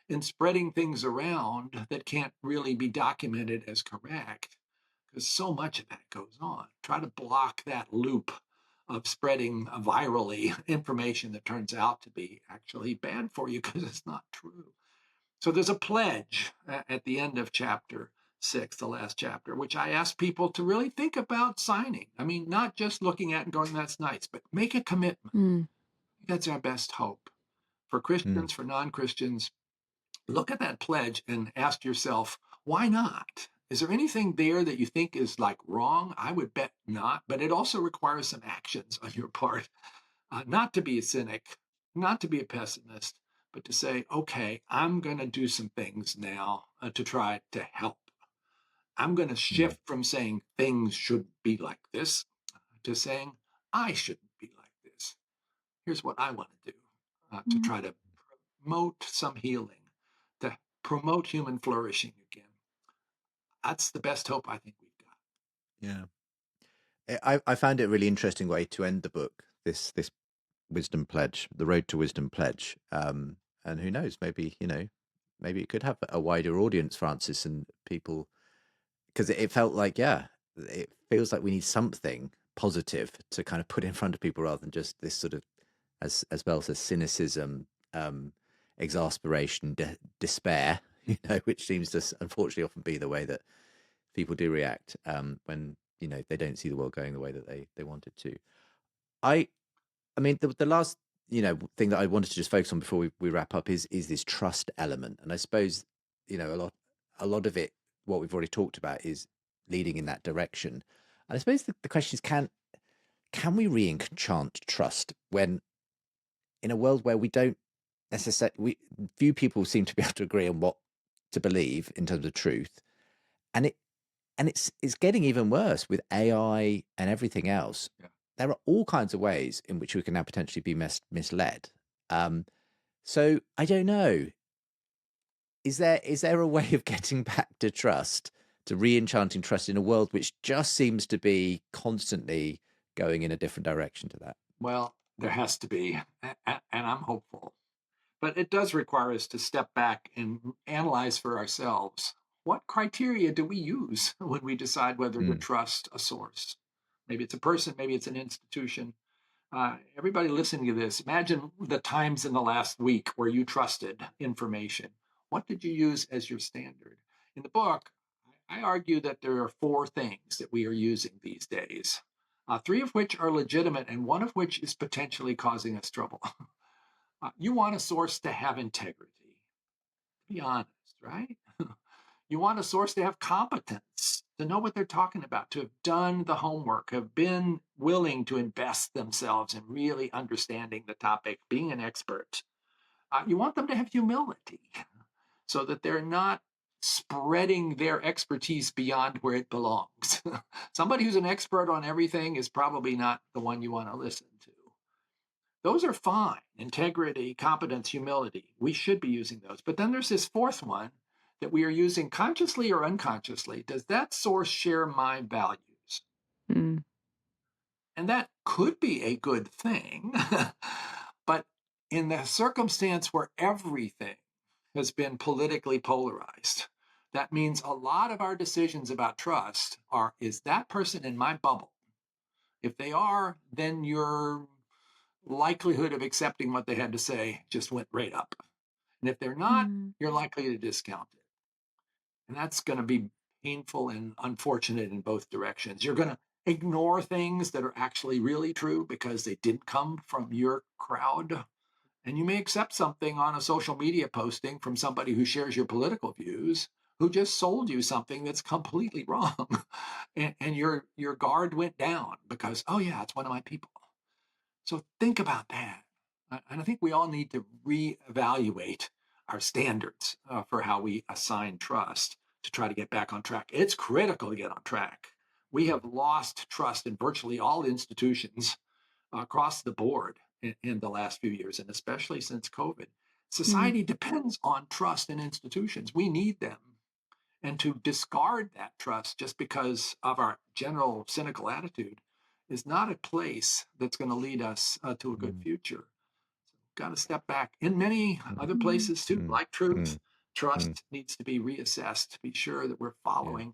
in spreading things around that can't really be documented as correct, because so much of that goes on. Try to block that loop of spreading virally information that turns out to be actually bad for you because it's not true. So there's a pledge at the end of chapter 6, the last chapter, which I ask people to really think about signing. I mean, not just looking at and going, that's nice, but make a commitment. mm, That's our best hope for Mm. Christians, for non Christians. Look at that pledge and ask yourself, why not? Is there anything there that you think is like wrong? I would bet not, but it also requires some actions on your part, not to be a cynic, not to be a pessimist, but to say, okay, I'm going to do some things now to try to help. I'm going to Mm. shift from saying things should be like this to saying I shouldn't be like this. Here's what I want to do to Mm. try to promote some healing, to promote human flourishing again. That's the best hope I think we've got. Yeah. I found it a really interesting way to end the book, this wisdom pledge, the road to wisdom pledge. And who knows, maybe, maybe it could have a wider audience, Francis, and people, because it felt like, yeah, it feels like we need something positive to kind of put in front of people rather than just this sort of, as Belle says, cynicism, exasperation, despair, which seems to unfortunately often be the way that people do react when they don't see the world going the way that they want it to. I I mean, the last thing that I wanted to just focus on before we wrap up is this trust element, and I suppose a lot of it, what we've already talked about, is leading in that direction. And I suppose the question is, can we re-enchant trust when in a world where we don't necessarily, few people seem to be able to agree on what to believe in terms of truth, and it's getting even worse with AI and everything else. Yeah. There are all kinds of ways in which we can now potentially be misled. Um, so I don't know. Is there a way of getting back to trust, to re-enchanting trust in a world which just seems to be constantly going in a different direction to that? Well, there has to be, and I'm hopeful. But it does require us to step back and analyze for ourselves what criteria do we use when we decide whether to Mm, trust a source? Maybe it's a person, maybe it's an institution. Everybody listening to this, imagine the times in the last week where you trusted information. What did you use as your standard? In the book, I argue that there are four things that we are using these days, three of which are legitimate and one of which is potentially causing us trouble. You want a source to have integrity, be honest, right? You want a source to have competence, to know what they're talking about, to have done the homework, have been willing to invest themselves in really understanding the topic, being an expert. You want them to have humility so that they're not spreading their expertise beyond where it belongs. Somebody who's an expert on everything is probably not the one you want to listen to. Those are fine. Integrity, competence, humility. We should be using those. But then there's this fourth one that we are using consciously or unconsciously. Does that source share my values? Mm. And that could be a good thing. But in the circumstance where everything has been politically polarized, that means a lot of our decisions about trust are, is that person in my bubble? If they are, then your likelihood of accepting what they had to say just went right up. And if they're not, Mm. you're likely to discount it. And that's going to be painful and unfortunate in both directions. You're going to ignore things that are actually really true because they didn't come from your crowd. And you may accept something on a social media posting from somebody who shares your political views, who just sold you something that's completely wrong. And your guard went down because, oh, yeah, it's one of my people. So think about that. And I think we all need to reevaluate our standards for how we assign trust to try to get back on track. It's critical to get on track. We have lost trust in virtually all institutions across the board in the last few years, and especially since COVID. Mm. Society depends on trust in institutions. We need them. And to discard that trust just because of our general cynical attitude is not a place that's going to lead us to a good mm, future. Got to step back. In many mm, other Mm. places too, mm, like truth, mm, mm, trust needs to be reassessed to be sure that we're yeah, following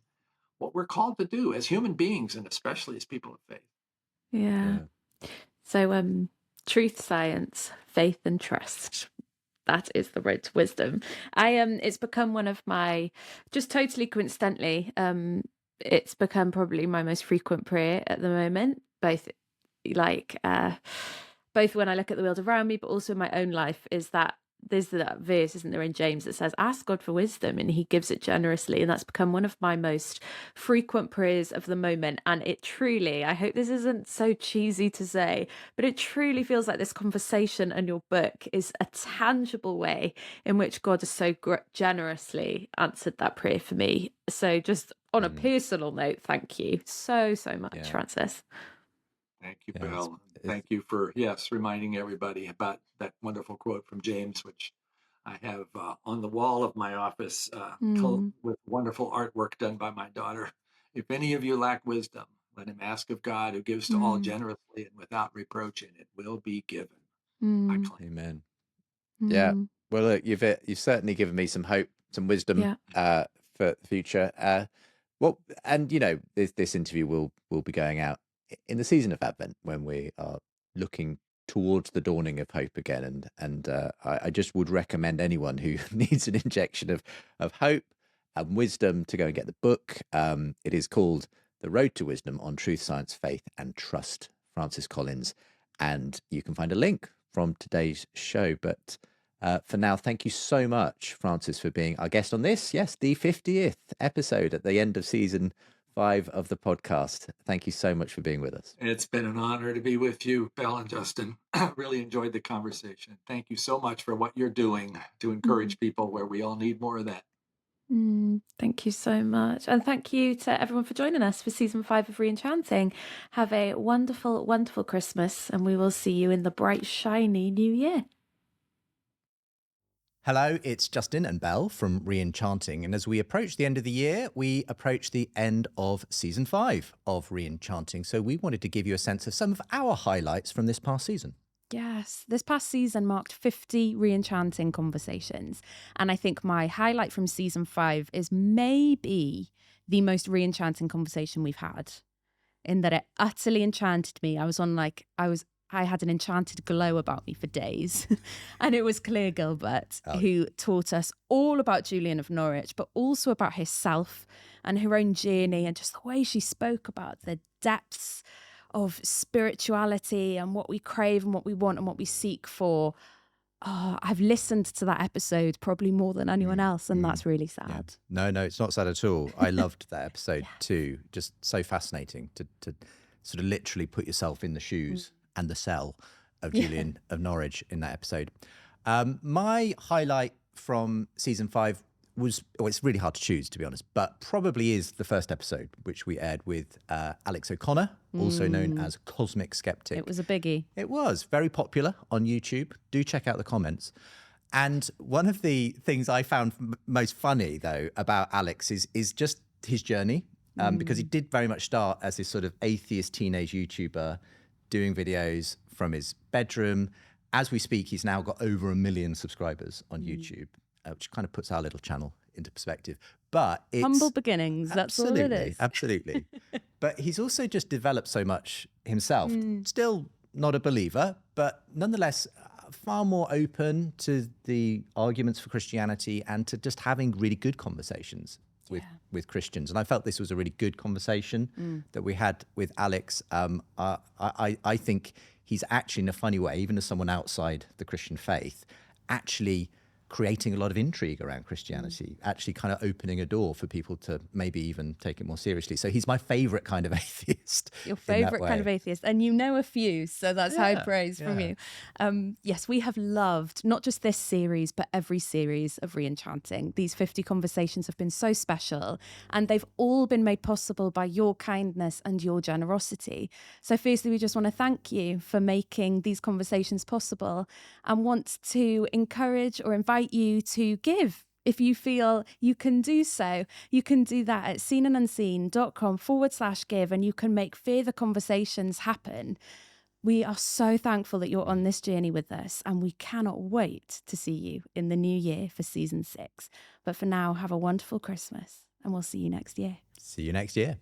what we're called to do as human beings and especially as people of faith. Yeah. yeah. So, truth, science, faith, and trust. That is the road to wisdom. It's become one of my, just totally coincidentally, it's become probably my most frequent prayer at the moment, both like both when I look at the world around me, but also in my own life, is that there's that verse, isn't there, in James that says, ask God for wisdom and he gives it generously. And that's become one of my most frequent prayers of the moment. And it truly, I hope this isn't so cheesy to say, but it truly feels like this conversation and your book is a tangible way in which God has so generously answered that prayer for me. So just on a personal note, thank you so much, Francis. Thank you, Belle. Thank you for, reminding everybody about that wonderful quote from James, which I have on the wall of my office with wonderful artwork done by my daughter. If any of you lack wisdom, let him ask of God, who gives to all generously and without reproach, and it will be given. Amen. Yeah. Well, look, you've certainly given me some hope, some wisdom for the future. And this interview will be going out in the season of Advent when we are looking towards the dawning of hope again. And I just would recommend anyone who needs an injection of hope and wisdom to go and get the book. It is called The Road to Wisdom on Truth, Science, Faith and Trust, Francis Collins. And you can find a link from today's show. But for now, thank you so much, Francis, for being our guest on this. Yes, the 50th episode at the end of season 5 of the podcast. Thank you so much for being with us. It's been an honor to be with you, Belle and Justin. Really enjoyed the conversation. Thank you so much for what you're doing to encourage people where we all need more of that. Thank you so much. And thank you to everyone for joining us for season 5 of Re-Enchanting. Have a wonderful, wonderful Christmas, and we will see you in the bright, shiny new year. Hello, it's Justin and Belle from Re-Enchanting. And as we approach the end of the year, we approach the end of season 5 of Re-Enchanting. So we wanted to give you a sense of some of our highlights from this past season. Yes, this past season marked 50 re-enchanting conversations. And I think my highlight from season 5 is maybe the most re-enchanting conversation we've had, in that it utterly enchanted me. I had an enchanted glow about me for days. And it was Claire Gilbert who taught us all about Julian of Norwich, but also about herself and her own journey, and just the way she spoke about the depths of spirituality and what we crave and what we want and what we seek for. Oh, I've listened to that episode probably more than anyone else, and that's really sad. Yeah. No, it's not sad at all. I loved that episode too. Just so fascinating to sort of literally put yourself in the shoes and the cell of Julian of Norwich in that episode. My highlight from season 5 was, it's really hard to choose, to be honest, but probably is the first episode, which we aired with Alex O'Connor, also known as Cosmic Skeptic. It was a biggie. It was very popular on YouTube. Do check out the comments. And one of the things I found most funny, though, about Alex is just his journey, because he did very much start as this sort of atheist teenage YouTuber doing videos from his bedroom. As we speak, he's now got over 1 million subscribers on YouTube, which kind of puts our little channel into perspective. But it's humble beginnings, that's all it is. Absolutely. But he's also just developed so much himself. Still not a believer, but nonetheless far more open to the arguments for Christianity and to just having really good conversations with Christians. And I felt this was a really good conversation that we had with Alex. I think he's actually, in a funny way, even as someone outside the Christian faith, actually creating a lot of intrigue around Christianity, actually kind of opening a door for people to maybe even take it more seriously. So he's my favorite kind of atheist. Your favorite kind of atheist. And you know a few, so that's high praise from you. Yes, we have loved not just this series, but every series of Re-Enchanting. These 50 conversations have been so special, and they've all been made possible by your kindness and your generosity. So firstly, we just want to thank you for making these conversations possible, and want to encourage or invite you to give. If you feel you can do so, you can do that at seenandunseen.com/give, and you can make further conversations happen. We are so thankful that you're on this journey with us, and we cannot wait to see you in the new year for season 6. But for now, have a wonderful Christmas, and we'll see you next year. See you next year.